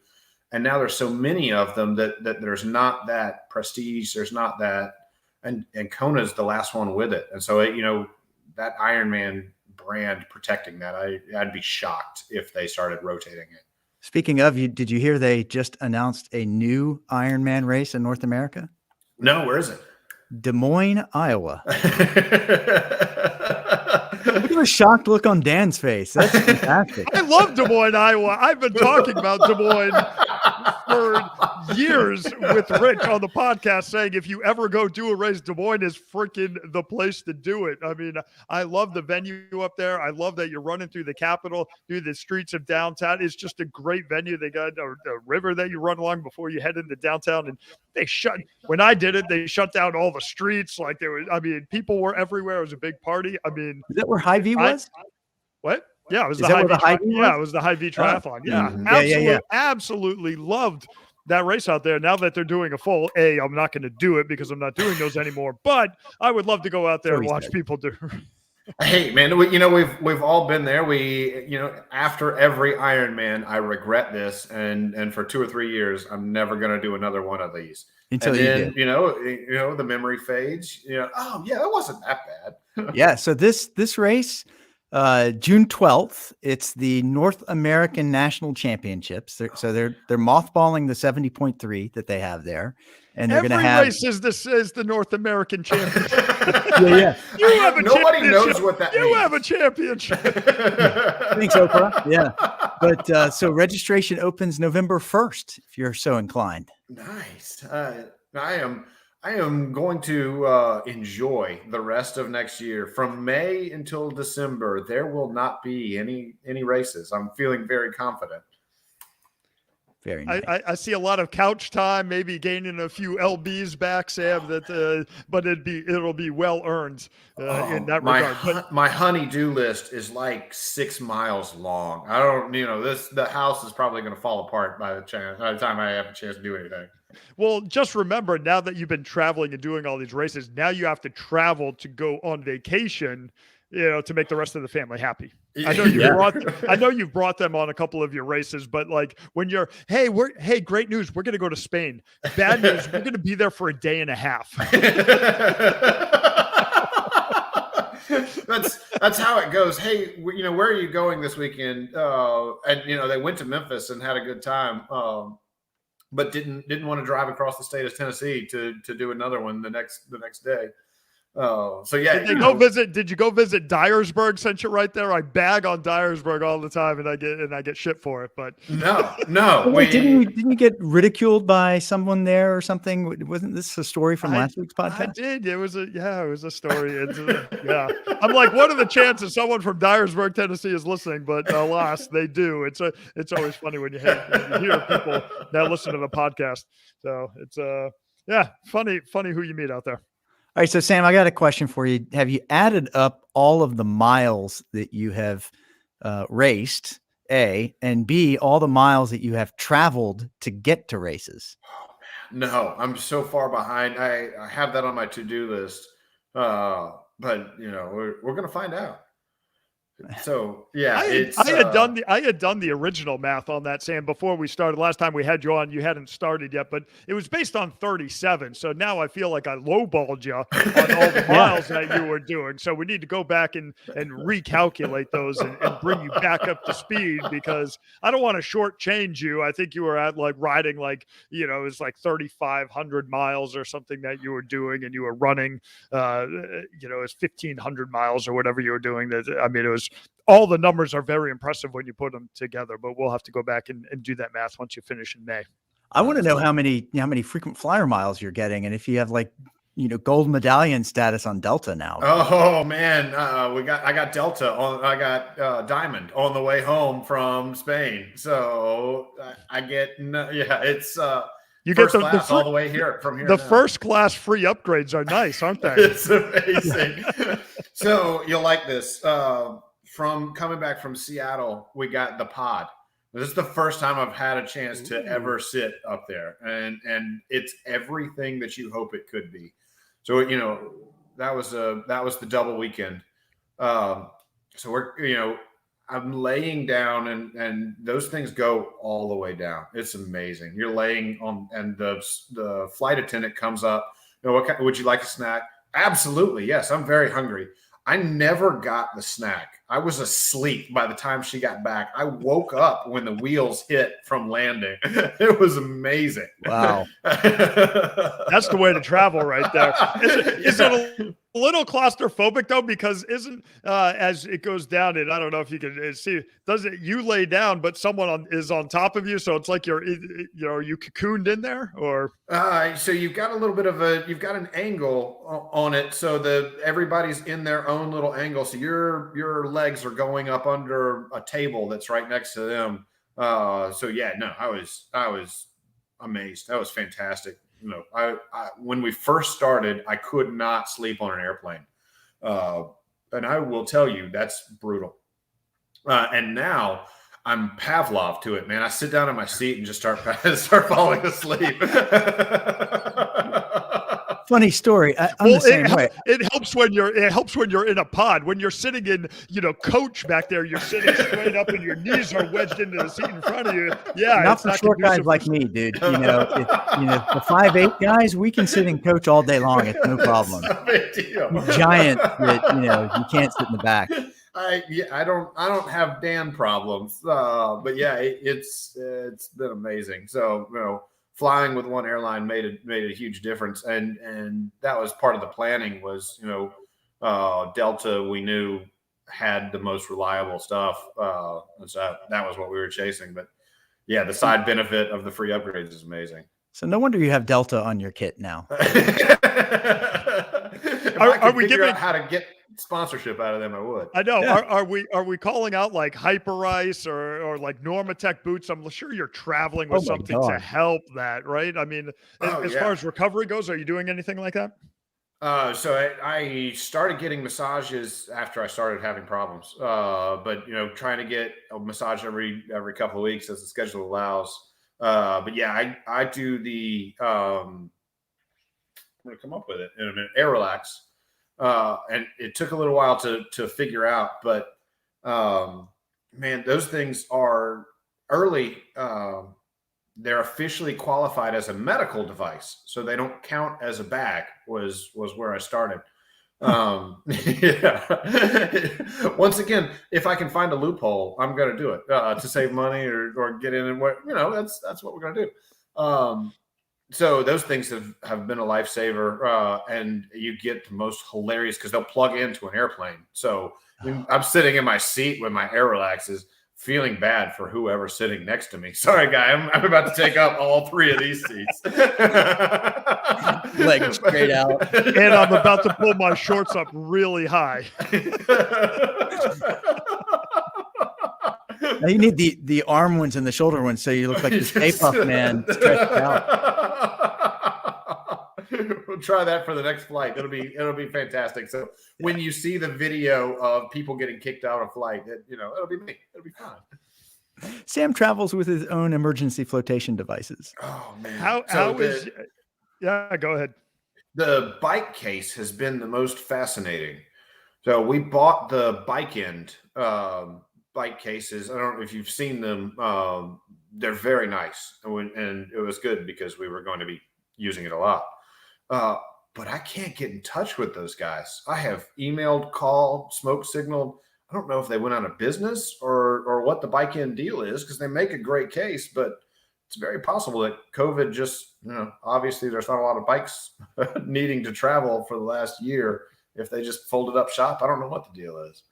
And now there's so many of them that there's not that prestige. There's not that. And Kona is the last one with it. And so, that Ironman brand protecting that, I'd be shocked if they started rotating it. Speaking of, did you hear they just announced a new Ironman race in North America? No, where is it? Des Moines, Iowa. Look at the shocked look on Dan's face. That's fantastic. I love Des Moines, Iowa. I've been talking about Des Moines for years with Rich on the podcast, saying if you ever go do a race, Des Moines is freaking the place to do it. I mean, I love the venue up there. I love that you're running through the Capitol, through the streets of downtown. It's just a great venue. They got a river that you run along before you head into downtown. And when I did it, they shut down all the streets. Like people were everywhere. It was a big party. I mean, is that where High V was? What? Yeah, it was the High V. Yeah, it was the High V triathlon. Absolutely loved that race out there. Now that they're doing a full I'm not going to do it because I'm not doing those anymore. But I would love to go out there and watch people do. Hey, man, we've all been there. After every Ironman, I regret this, and for 2 or 3 years, I'm never going to do another one of these. Until the memory fades. Oh yeah, that wasn't that bad. Yeah. So this race. June 12th, it's the North American National Championships. So they're mothballing the 70.3 that they have there, and they're going to have race is the North American Championship. Yeah. Nobody knows what that means. You have a championship. Thanks, Oprah. Yeah, but so registration opens November 1st if you're so inclined. Nice. I am going to enjoy the rest of next year. From May until December, there will not be any races. I'm feeling very confident. Very nice. I see a lot of couch time, maybe gaining a few LBs back, Sam. But it'll be well earned in that regard. My honey-do list is like 6 miles long. I don't, the house is probably going to fall apart by the time I have a chance to do anything. Well, just remember, now that you've been traveling and doing all these races, now you have to travel to go on vacation, to make the rest of the family happy. I know you've brought them on a couple of your races, but like when you're, hey, great news, we're going to go to Spain. Bad news, we're going to be there for a day and a half. That's how it goes. Hey, where are you going this weekend? And they went to Memphis and had a good time, but didn't want to drive across the state of Tennessee to do another one the next day. So yeah. Did you go visit Dyersburg since you're right there? I bag on Dyersburg all the time and I get shit for it, but no. Wait, didn't you get ridiculed by someone there or something? Wasn't this a story from last week's podcast? I did. It was a story. Yeah. I'm like, what are the chances someone from Dyersburg, Tennessee is listening? But alas, they do. It's always funny when you hear people that listen to the podcast. So it's funny who you meet out there. All right, so Sam, I got a question for you. Have you added up all of the miles that you have raced, A, and B, all the miles that you have traveled to get to races? No, I'm so far behind. I have that on my to-do list, but we're gonna find out. So yeah, I had done the original math on that, Sam, before we started. Last time we had you on, you hadn't started yet, but it was based on 37. So now I feel like I lowballed you on all the miles that you were doing. So we need to go back and recalculate those and bring you back up to speed, because I don't want to shortchange you. I think you were at riding it was 3,500 miles or something that you were doing, and you were running it was 1,500 miles or whatever you were doing. It was, all the numbers are very impressive when you put them together, but we'll have to go back and do that math once you finish in May. I want to know how many frequent flyer miles you're getting, and if you have gold medallion status on Delta now. Oh man, I got Delta I got Diamond on the way home from Spain. So I get it's you get the all the way here from here. The first class free upgrades are nice, aren't they? It's amazing. So you'll like this. From coming back from Seattle, we got the pod. This is the first time I've had a chance to ever sit up there, and it's everything that you hope it could be. So that was the double weekend. So we're I'm laying down, and those things go all the way down. It's amazing. You're laying on, and the flight attendant comes up. Would you like a snack? Absolutely, yes. I'm very hungry. I never got the snack. I was asleep by the time she got back. I woke up when the wheels hit from landing. It was amazing. Wow. That's the way to travel right there. Is it a little claustrophobic though? Because isn't as it goes down, and I don't know if you can see, you lay down, but someone is on top of you. So it's like are you cocooned in there, or? So you've got a little bit of you've got an angle on it. So everybody's in their own little angle. So your legs are going up under a table that's right next to them. So yeah, no, I was amazed. That was fantastic. I when we first started, I could not sleep on an airplane. And I will tell you, that's brutal. And now I'm Pavlov to it, man. I sit down in my seat and just start falling asleep. Funny story. I'm the same way. It helps when you're in a pod. When you're sitting in, coach back there, you're sitting straight up and your knees are wedged into the seat in front of you. Yeah, not for short guys like me, dude. The 5'8" guys, we can sit in coach all day long. It's no problem. Giant that you can't sit in the back. I don't have Dan problems, but yeah, it's been amazing. So flying with one airline made a huge difference, and that was part of the planning. Was Delta, we knew, had the most reliable stuff, so that was what we were chasing. But yeah, the side benefit of the free upgrades is amazing. So no wonder you have Delta on your kit now. Are we figure out how to get sponsorship out of them, I would. I know. Yeah. Are we calling out like Hyper Ice or like Normatec boots? I'm sure you're traveling with something to help that, right? I mean, as far as recovery goes, are you doing anything like that? So I started getting massages after I started having problems. But trying to get a massage every couple of weeks as the schedule allows. But yeah, I do the I'm gonna come up with it in a minute. Air Relax. And it took a little while to figure out, but man, those things are early. They're officially qualified as a medical device, so they don't count as a bag. Was where I started. Yeah. Once again, if I can find a loophole, I'm going to do it to save money or get in and what, that's what we're going to do. So those things have been a lifesaver, and you get the most hilarious because they'll plug into an airplane. So I'm sitting in my seat with my air relaxes, feeling bad for whoever's sitting next to me. Sorry, guy, I'm about to take up all three of these seats. Legs straight out. And I'm about to pull my shorts up really high. Now you need the arm ones and the shoulder ones so you look like the Stay Puft Man stretched out. We'll try that for the next flight. It'll be fantastic. So when you see the video of people getting kicked out of flight, it'll be me. It'll be fine. Sam travels with his own emergency flotation devices. Oh man. Yeah, go ahead. The bike case has been the most fascinating. So we bought the bike end bike cases. I don't know if you've seen them. They're very nice. And it was good because we were going to be using it a lot. But I can't get in touch with those guys. I have emailed, called, smoke signaled. I don't know if they went out of business or what the bike end deal is, because they make a great case, but it's very possible that COVID just, obviously there's not a lot of bikes needing to travel for the last year. If they just folded up shop, I don't know what the deal is.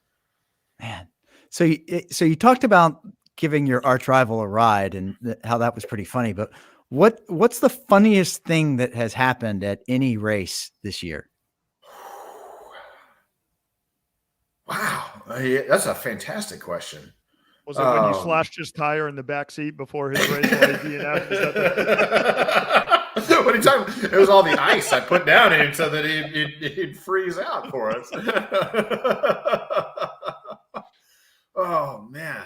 Man. So you talked about giving your arch rival a ride and how that was pretty funny, but what's the funniest thing that has happened at any race this year? Wow. That's a fantastic question. Was it when you slashed his tire in the back seat before his race? What are you talking about? It was all the ice I put down in him so that he'd freeze out for us. Oh man,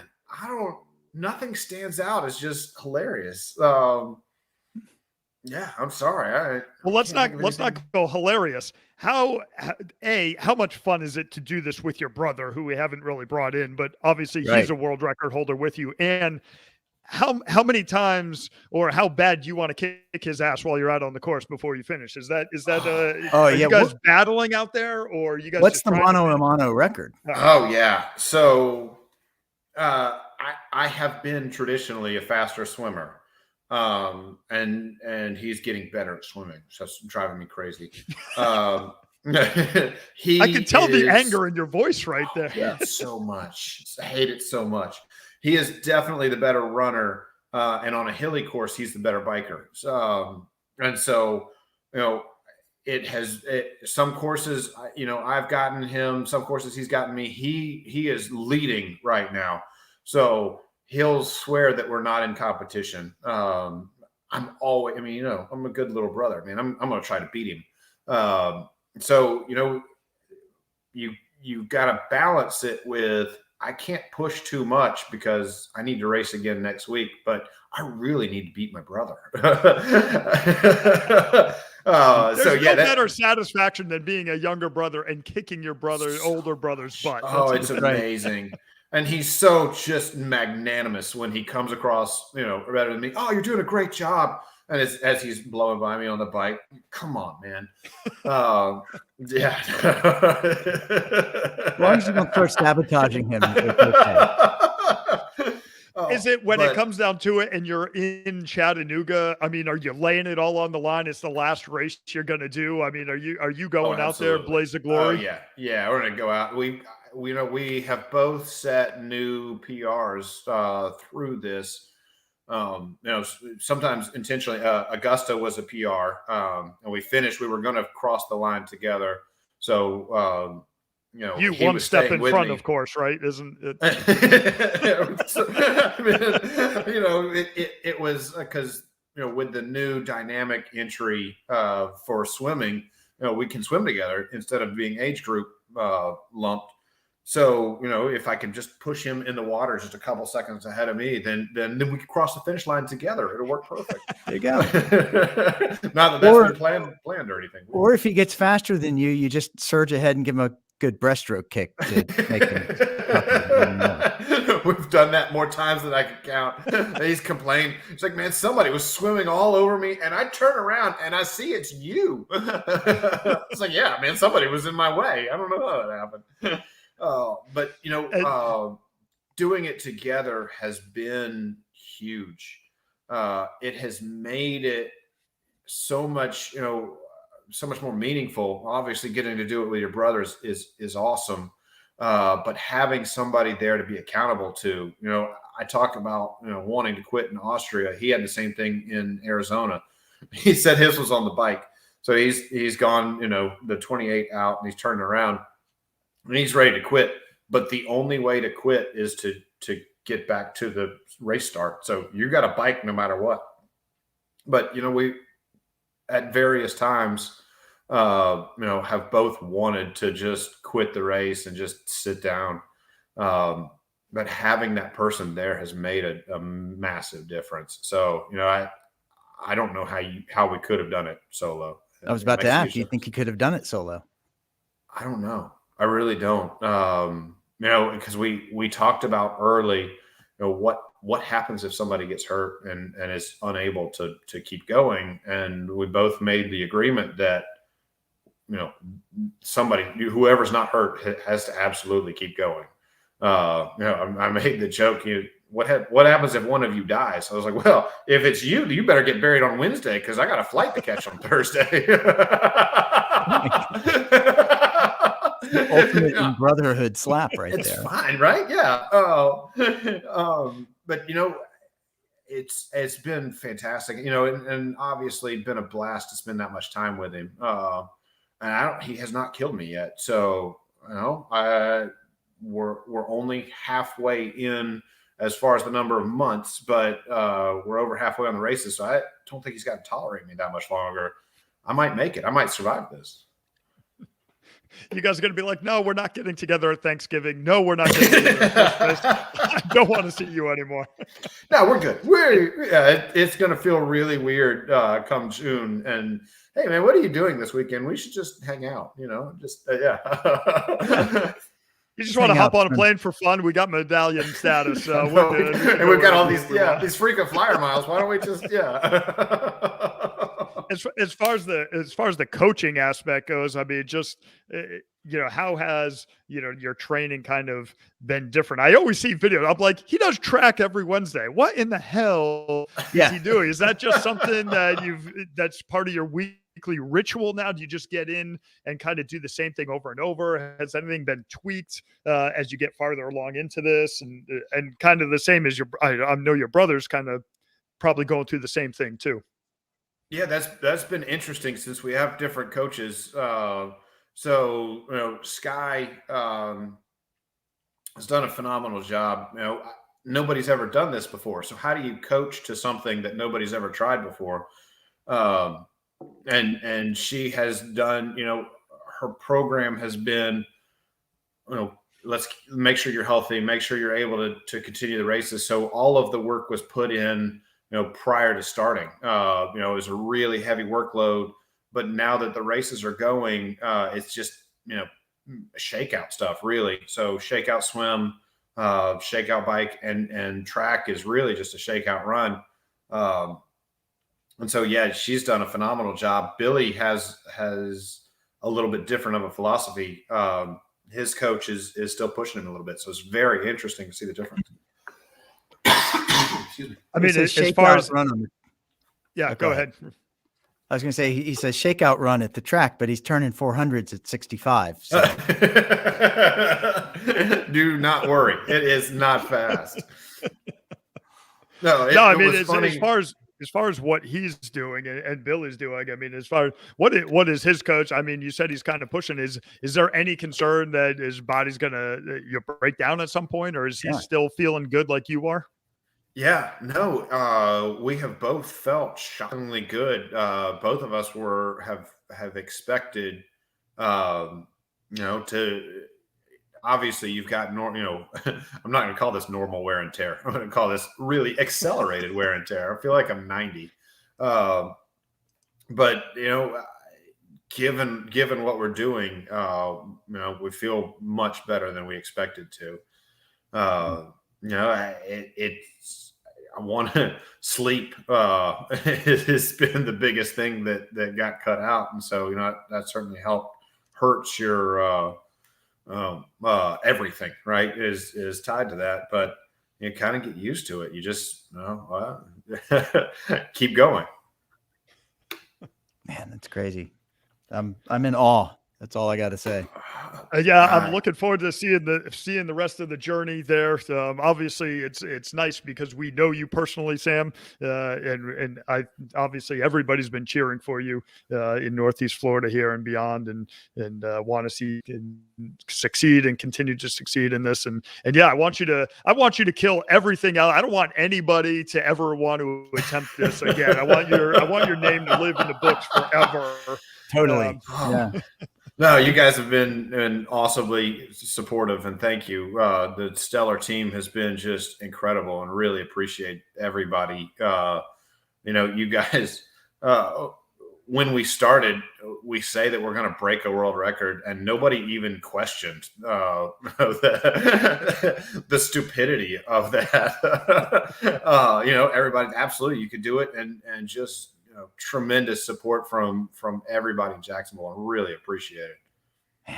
nothing stands out. It's just hilarious. Yeah, I'm sorry. Well, let's not go hilarious. How much fun is it to do this with your brother, who we haven't really brought in, but obviously he's a world record holder with you? And how many times or how bad do you want to kick his ass while you're out on the course before you finish? Is that you guys battling out there, or you guys? What's the mono a mono record? Oh yeah, so I have been traditionally a faster swimmer. And he's getting better at swimming. So it's driving me crazy. I can tell the anger in your voice right there. Yeah, so much. I hate it so much. He is definitely the better runner. And on a hilly course, he's the better biker. And so, some courses, I've gotten him, some courses he's gotten me. He is leading right now. So he'll swear that we're not in competition. I'm a good little brother, man. I'm going to try to beat him. So, you got to balance it with, I can't push too much because I need to race again next week, but I really need to beat my brother. There's no better satisfaction than being a younger brother and kicking your older brother's butt. Oh, it's amazing. And he's so just magnanimous when he comes across, better than me. Oh, you're doing a great job. And as he's blowing by me on the bike, come on, man. Yeah. As long as you don't start sabotaging him, it's okay. Is it when it comes down to it and you're in Chattanooga? I mean, are you laying it all on the line? It's the last race you're going to do. I mean, are you going out there, blaze of glory? Yeah. We're going to go out. We have both set new PRs through this. Sometimes intentionally. Augusta was a PR, and we finished. We were going to cross the line together. So, you one step in front, of course, right? Isn't it? It was because with the new dynamic entry for swimming, we can swim together instead of being age group lumped. So, if I can just push him in the water just a couple seconds ahead of me, then we can cross the finish line together. It'll work perfect. There you go. Not that that's been planned or anything. Or if he gets faster than you, you just surge ahead and give him a good breaststroke kick to make him We've done that more times than I can count. He's complained. It's like, man, somebody was swimming all over me, and I turn around and I see it's you. It's like, yeah, man, somebody was in my way. I don't know how that happened. But doing it together has been huge. It has made it so much, so much more meaningful. Obviously, getting to do it with your brothers is awesome. But having somebody there to be accountable to, I talk about, wanting to quit in Austria. He had the same thing in Arizona. He said his was on the bike. So he's gone, the 28 out, and he's turning around and he's ready to quit. But the only way to quit is to get back to the race start. So you got a bike no matter what. But, we at various times, have both wanted to just quit the race and just sit down. But having that person there has made a massive difference. So, I don't know how we could have done it solo. I was about to ask, do you think you could have done it solo? I don't know. I really don't. Because we talked about early, what happens if somebody gets hurt and is unable to keep going. And we both made the agreement that, whoever's not hurt has to absolutely keep going. I made the joke, what happens if one of you dies? I was like, well, if it's you, you better get buried on Wednesday, because I got a flight to catch on Thursday. Ultimate in brotherhood slap right there. It's fine, right? Yeah. But it's been fantastic, and obviously been a blast to spend that much time with him. And he has not killed me yet. So, we're only halfway in as far as the number of months, but we're over halfway on the races. So I don't think he's got to tolerate me that much longer. I might make it. I might survive this. You guys are going to be like, no, we're not getting together at Thanksgiving. No, we're not getting together at Christmas. I don't want to see you anymore. No, we're good. It's going to feel really weird come June. And hey, man, what are you doing this weekend? We should just hang out, yeah. You just want to hop on a plane for fun. We got medallion status. We're good. And we've got all these frequent flyer miles. Why don't we just, As far as the coaching aspect goes, I mean, just how has your training kind of been different? I always see videos. I'm like, he does track every Wednesday. What in the hell is he doing? Is that just something that's part of your weekly ritual now? Do you just get in and kind of do the same thing over and over? Has anything been tweaked as you get farther along into this, and kind of the same as I know your brother's kind of probably going through the same thing too? Yeah, that's been interesting since we have different coaches. Sky has done a phenomenal job. Nobody's ever done this before. So how do you coach to something that nobody's ever tried before? And she has done, her program has been, let's make sure you're healthy, make sure you're able to continue the races. So all of the work was put in, prior to starting. It was a really heavy workload, but now that the races are going, it's just, shakeout stuff really. So shakeout swim, shakeout bike, and track is really just a shakeout run. And so, yeah, she's done a phenomenal job. Billy has a little bit different of a philosophy. His coach is still pushing him a little bit. So it's very interesting to see the difference. Excuse me. I mean, as far as go ahead. I was going to say, he says shakeout run at the track, but he's turning 400s at 65. So. Do not worry. It is not fast. I mean, as far as what he's doing and Bill is doing, I mean, as far as what is his coach? I mean, you said he's kind of pushing. Is there any concern that his body's going to break down at some point, or is he still feeling good like you are? Yeah, no, we have both felt shockingly good. Both of us have expected, to obviously you've got I'm not going to call this normal wear and tear. I'm going to call this really accelerated wear and tear. I feel like I'm 90. But, given what we're doing, we feel much better than we expected to. It's I want to sleep. It has been the biggest thing that got cut out, and so that certainly hurts your everything. Right, is tied to that, but you kind of get used to it. You just keep going. Man, that's crazy. I'm in awe. That's all I got to say. I'm looking forward to seeing the rest of the journey there. Obviously, it's nice because we know you personally, Sam, and I obviously everybody's been cheering for you in Northeast Florida here and beyond, and want to see you succeed and continue to succeed in this. And yeah, I want you to kill everything out. I don't want anybody to ever want to attempt this again. I want your name to live in the books forever. Totally. Yeah. No, you guys have been awesomely supportive, and thank you. The stellar team has been just incredible, and really appreciate everybody. You guys, when we started, we say that we're going to break a world record, and nobody even questioned the stupidity of that. Everybody, absolutely, you could do it, and just tremendous support from everybody in Jacksonville. I really appreciate it.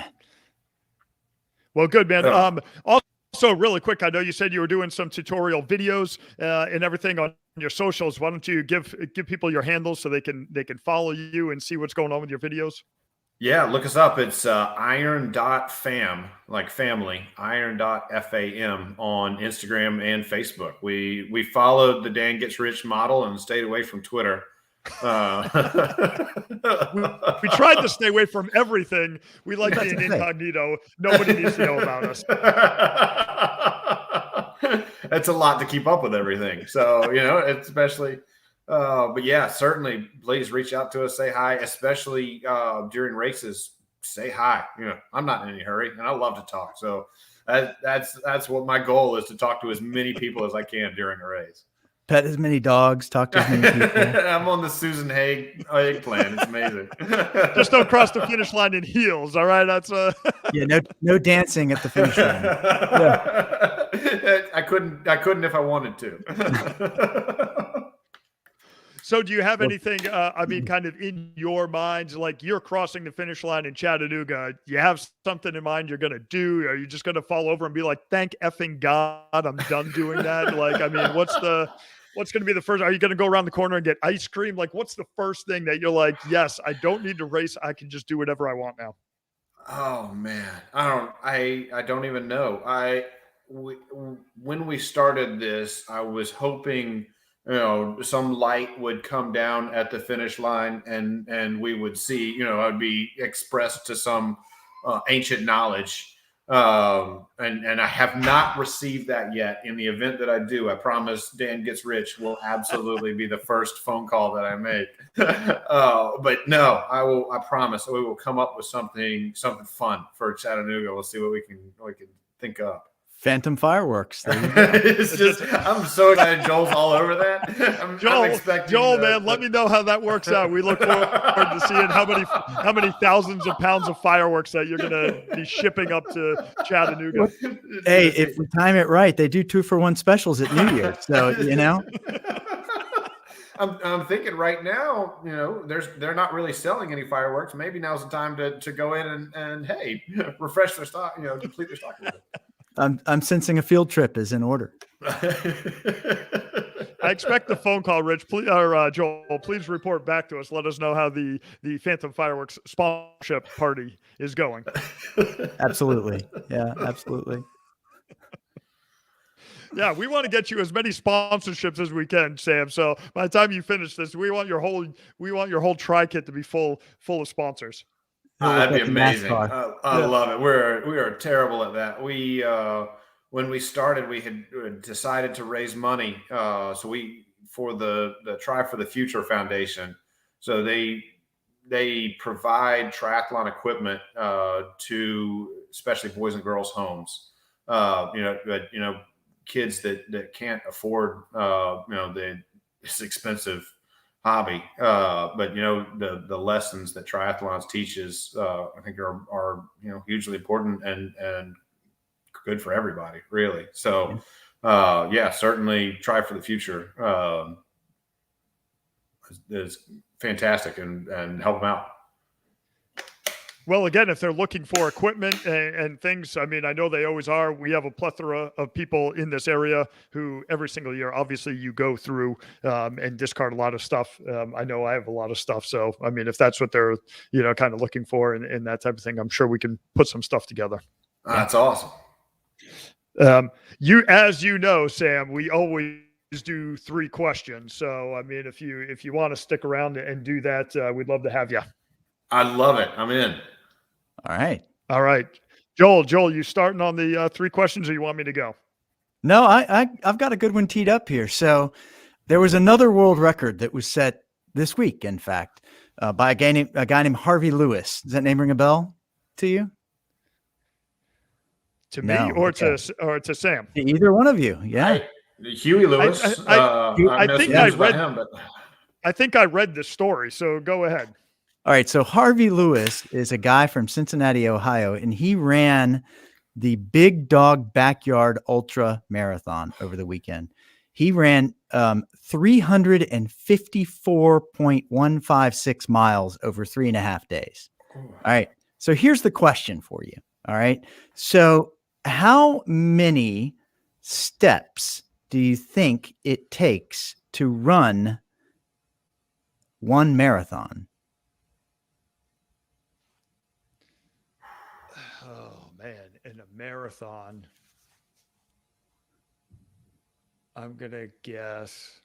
Well, good, man. Also, really quick, I know you said you were doing some tutorial videos and everything on your socials. Why don't you give people your handles so they can follow you and see what's going on with your videos? Yeah, look us up. It's iron.fam, like family, iron.fam on Instagram and Facebook. We followed the Dan Gets Rich model and stayed away from Twitter. We tried to stay away from everything. We like being incognito. Nobody needs to know about us. That's a lot to keep up with everything. So, especially, but yeah, certainly please reach out to us, say hi, especially during races, say hi. I'm not in any hurry and I love to talk. So that's what my goal is, to talk to as many people as I can during a race. Pet as many dogs, talk to as many people. I'm on the Susan Haig plan. It's amazing. Just don't cross the finish line in heels. All right. That's yeah. No dancing at the finish line. Yeah. I couldn't if I wanted to. So do you have anything, kind of in your mind, like you're crossing the finish line in Chattanooga, you have something in mind you're going to do? Are you just going to fall over and be like, thank effing God, I'm done doing that? What's going to be the first? Are you going to go around the corner and get ice cream? Like, what's the first thing that you're like, yes, I don't need to race. I can just do whatever I want now. Oh man. I don't even know. When we started this, I was hoping, some light would come down at the finish line and we would see, I'd be expressed to some ancient knowledge. And I have not received that yet. In the event that I do, I promise Dan Gets Rich will absolutely be the first phone call that I make. But no, I promise we will come up with something fun for Chattanooga. We'll see what we can think up. Phantom fireworks. It's just, I'm so excited. Joel's all over that. Joel, man, let me know how that works out. We look forward to seeing how many thousands of pounds of fireworks that you're going to be shipping up to Chattanooga. Hey, if we time it right, they do 2-for-1 specials at New Year. So, I'm thinking right now, they're not really selling any fireworks. Maybe now's the time to go in and hey, refresh their stock, deplete their stock a little bit. I'm sensing a field trip is in order. I expect the phone call, Rich. Please, Joel, please report back to us. Let us know how the Phantom Fireworks sponsorship party is going. Absolutely. Yeah, absolutely. Yeah, we want to get you as many sponsorships as we can, Sam. So by the time you finish this, we want your whole tri-kit to be full of sponsors. That'd be amazing. I love it. We are terrible at that. We when we started, we had decided to raise money. So for the Try for the Future Foundation. So they provide triathlon equipment to especially boys and girls homes. Kids that can't afford it's expensive hobby. But the lessons that triathlons teaches, I think are hugely important and good for everybody, really. So, certainly try for the future is fantastic and help them out. Well, again, if they're looking for equipment and things, I mean, I know they always are. We have a plethora of people in this area who every single year, obviously, you go through and discard a lot of stuff. I know I have a lot of stuff. So, I mean, if that's what they're, kind of looking for and that type of thing, I'm sure we can put some stuff together. That's awesome. As you know, Sam, we always do 3 questions. So, I mean, if you want to stick around and do that, we'd love to have you. I love it. I'm in. All right. Joel, you starting on the 3 questions, or you want me to go? No, I've got a good one teed up here. So there was another world record that was set this week, in fact, by a guy named Harvey Lewis. Does that name ring a bell to you? To me or to Sam? To either one of you. Yeah. Huey Lewis. I think I read him, but I think I read the story. So go ahead. All right. So Harvey Lewis is a guy from Cincinnati, Ohio, and he ran the Big Dog Backyard Ultra Marathon over the weekend. He ran 354.156 miles over 3.5 days. All right. So here's the question for you. All right. So how many steps do you think it takes to run one marathon? Oh man, in a marathon, I'm gonna guess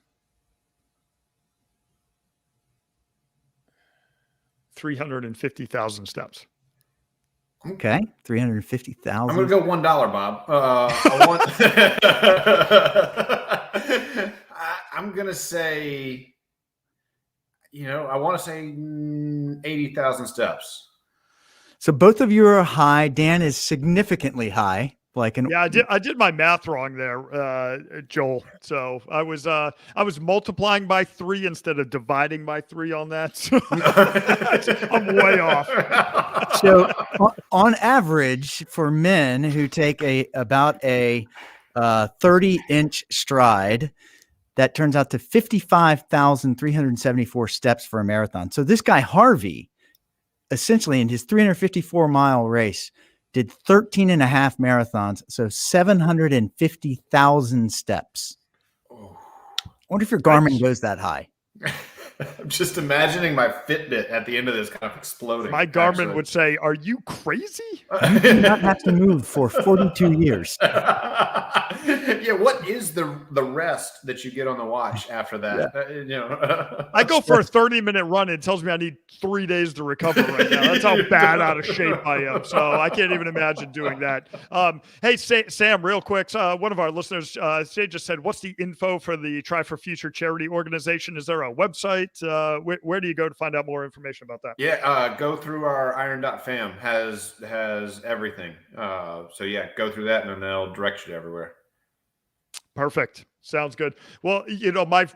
350,000 steps. Okay, 350,000. I'm going to go $1, Bob. I'm going to say, I want to say 80,000 steps. So both of you are high. Dan is significantly high. I did my math wrong there, Joel. So I was multiplying by 3 instead of dividing by 3 on that. So I'm way off. So on average, for men who take about a 30-inch stride, that turns out to 55,374 steps for a marathon. So this guy Harvey, essentially in his 354-mile race, did 13 and a half marathons, so 750,000 steps. I wonder if your Garmin goes that high. I'm just imagining my Fitbit at the end of this kind of exploding. My Garmin would say, "Are you crazy? You do not have to move for 42 years." Yeah, what is the rest that you get on the watch after that? Yeah. I go for a 30-minute run. It tells me I need 3 days to recover right now. That's how bad out of shape I am. So I can't even imagine doing that. Hey, Sam, real quick. One of our listeners, Shay just said, "What's the info for the Try for Future charity organization? Is there a website? Where do you go to find out more information about that?" Yeah, go through our iron.fam has everything. So yeah, go through that and then they'll direct you everywhere. Perfect. Sounds good. Well,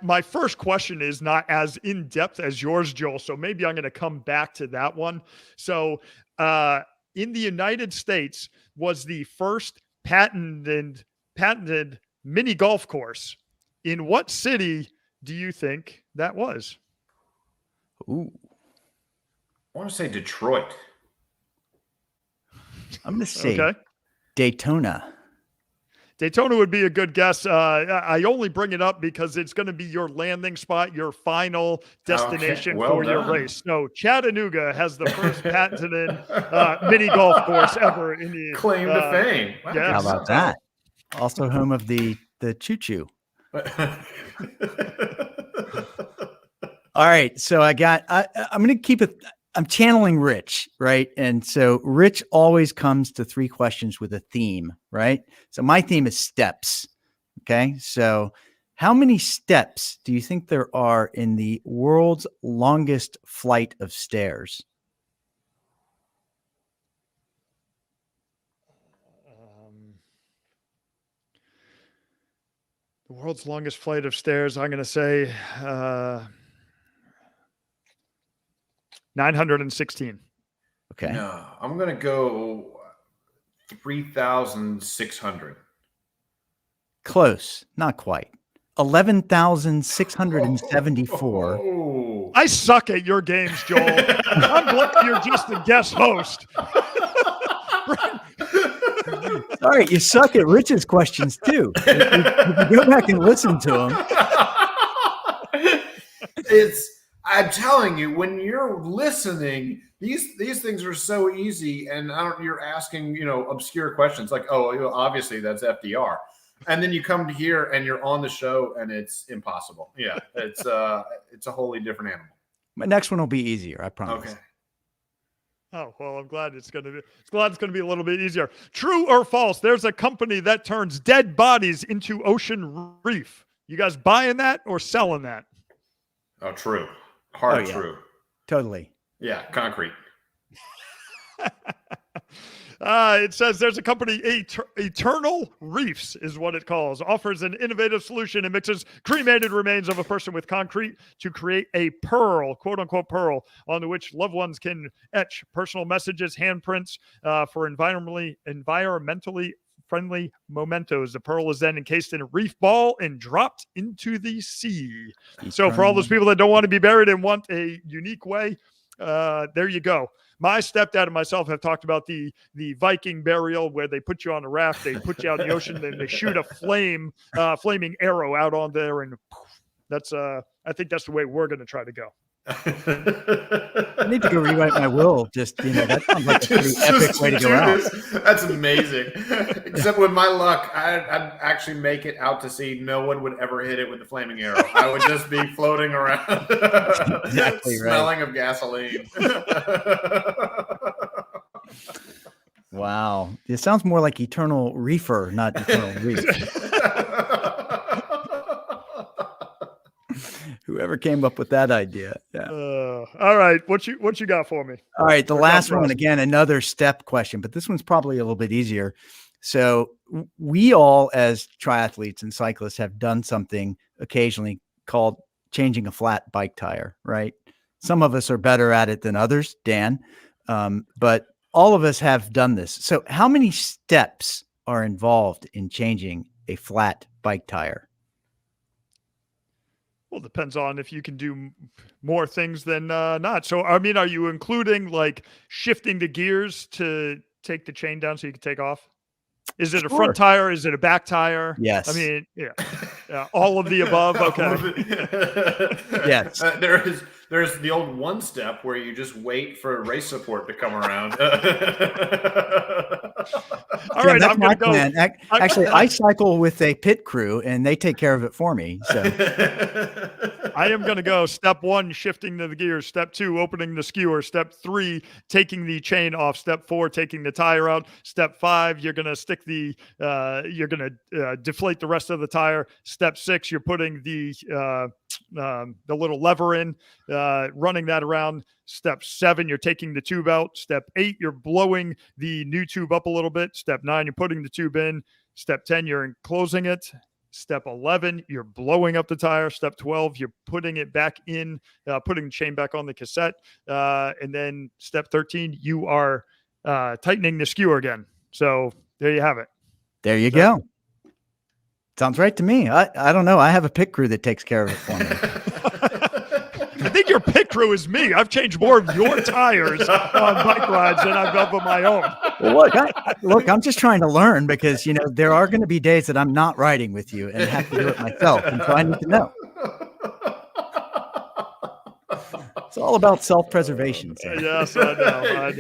my first question is not as in depth as yours, Joel. So maybe I'm going to come back to that one. So in the United States was the first patented mini golf course. In what city do you think that was? Ooh. I want to say Detroit. I'm going to say Daytona. Daytona would be a good guess. I only bring it up because it's going to be your landing spot, your final destination for your race. So Chattanooga has the first patented mini golf course ever in the claim to fame. Wow. Yes. How about that? Also home of the choo-choo. All right. So I'm going to keep it. I'm channeling Rich, right? And so Rich always comes to 3 questions with a theme, right? So my theme is steps. Okay. So how many steps do you think there are in the world's longest flight of stairs? The world's longest flight of stairs. I'm going to say 916. Okay. No, I'm going to go 3,600. Close. Not quite. 11,674. Oh. I suck at your games, Joel. I'm glad you're just a guest host. Sorry, you suck at Rich's questions too. If you go back and listen to them. I'm telling you, when you're listening, these things are so easy, and you're asking, obscure questions like, oh, obviously that's FDR. And then you come to here and you're on the show and it's impossible. Yeah. It's a wholly different animal. My next one will be easier, I promise. Okay. Oh, well, I'm glad it's going to be a little bit easier. True or false? There's a company that turns dead bodies into ocean reef. You guys buying that or selling that? Oh, true. Hard yeah. true. Totally. Yeah, concrete. It says there's a company, Eternal Reefs is what it calls, offers an innovative solution and mixes cremated remains of a person with concrete to create a pearl, quote unquote pearl, on which loved ones can etch personal messages, handprints for environmentally friendly mementos. The pearl is then encased in a reef ball and dropped into the sea. So for all those people that don't want to be buried and want a unique way, there you go. My stepdad and myself have talked about the Viking burial where they put you on a raft, they put you out in the ocean, and they shoot a flaming arrow out on there, and that's I think that's the way we're going to try to go. I need to go rewrite my will. That sounds like a pretty epic way to go out. That's amazing. Except with my luck, I'd actually make it out to sea. No one would ever hit it with the flaming arrow. I would just be floating around, exactly smelling of gasoline. Wow. It sounds more like Eternal Reefer, not Eternal Reef. Whoever came up with that idea. Yeah. All right. What you got for me? All right. The last one, again, another step question, but this one's probably a little bit easier. So we all, as triathletes and cyclists, have done something occasionally called changing a flat bike tire, right? Some of us are better at it than others, Dan, but all of us have done this. So how many steps are involved in changing a flat bike tire? Well, it depends on if you can do more things than not. So, I mean, are you including like shifting the gears to take the chain down so you can take off? Is it a front tire? Is it a back tire? Yes. I mean, yeah, all of the above. Okay. Yes. There's the old one step where you just wait for race support to come around. All right, that's my plan. Actually, I cycle with a pit crew, and they take care of it for me. So I am going to go step 1, shifting the gears. Step 2, opening the skewer. Step 3, taking the chain off. Step 4, taking the tire out. Step 5, you're going to stick you're going to deflate the rest of the tire. Step 6, you're putting the little lever in, running that around. Step 7, you're taking the tube out. Step 8, you're blowing the new tube up a little bit. Step 9, you're putting the tube in. Step 10, you're enclosing it. Step 11, you're blowing up the tire. Step 12, you're putting it back in, putting the chain back on the cassette. And then step 13, you are tightening the skewer again. So there you have it. There you go. Sounds right to me. I don't know. I have a pit crew that takes care of it for me. I think your pit crew is me. I've changed more of your tires on bike rides than I've done of my own. Well, look, I'm just trying to learn because, there are going to be days that I'm not riding with you and have to do it myself. And so I need to know. It's all about self-preservation. Yes, I know.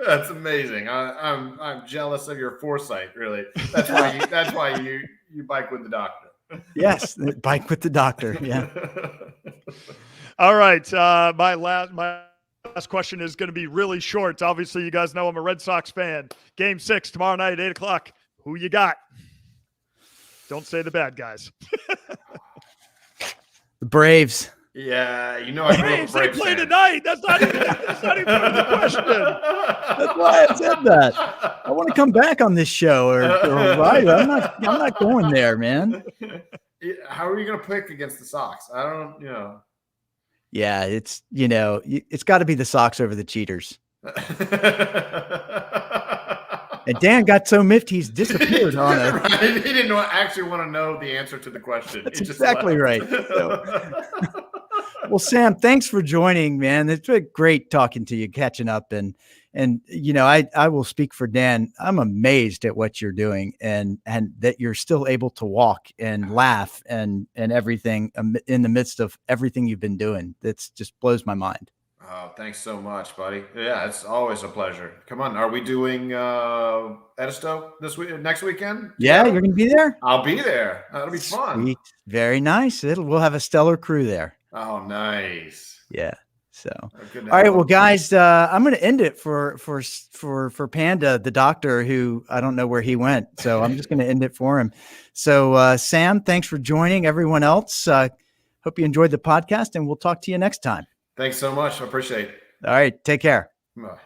That's amazing. I'm jealous of your foresight, really. That's why you bike with the doctor. Yes, bike with the doctor. Yeah. All right. My last question is going to be really short. Obviously, you guys know I'm a Red Sox fan. Game 6 tomorrow night, 8:00. Who you got? Don't say the bad guys. The Braves. Yeah, I grew up a Braves they play fan. tonight. That's not even the question. That's why I said that. I want to come back on this show or ride. I'm not going there, man. How are you going to pick against the Sox? I don't, Yeah, it's, it's got to be the socks over the cheaters. And Dan got so miffed he's disappeared on us. Right. He didn't actually want to know the answer to the question. That's He just exactly right. Well, Sam, thanks for joining, man. It's been great talking to you, catching up, and I will speak for Dan. I'm amazed at what you're doing, and that you're still able to walk and laugh and everything in the midst of everything you've been doing. That's just blows my mind. Oh, thanks so much, buddy. Yeah, it's always a pleasure. Come on, are we doing Edisto next weekend? Yeah, you're gonna be there. I'll be there. That'll be fun. Sweet. Very nice. We'll have a stellar crew there. Oh, nice. Yeah. So, all right, well, guys, I'm going to end it for Panda, the doctor, who I don't know where he went. So I'm just going to end it for him. So, Sam, thanks for joining. Everyone else, hope you enjoyed the podcast, and we'll talk to you next time. Thanks so much. I appreciate it. All right, take care. Bye.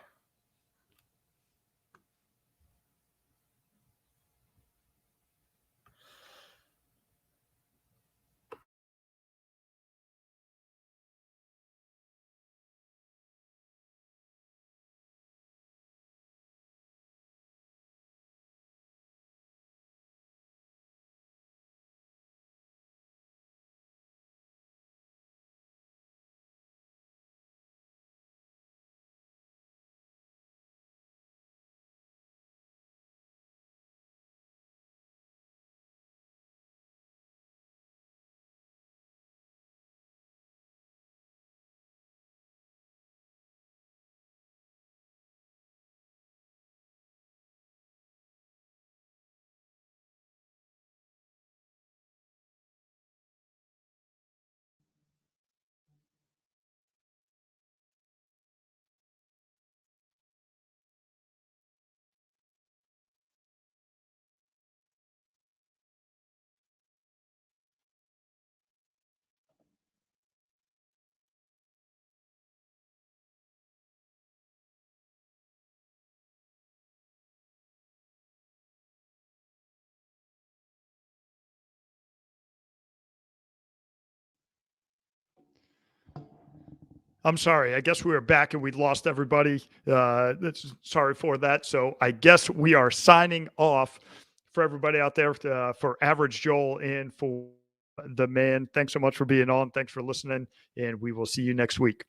I'm sorry. I guess we were back and we lost everybody. Sorry for that. So I guess we are signing off for everybody out there, for Average Joel and for the man. Thanks so much for being on. Thanks for listening. And we will see you next week.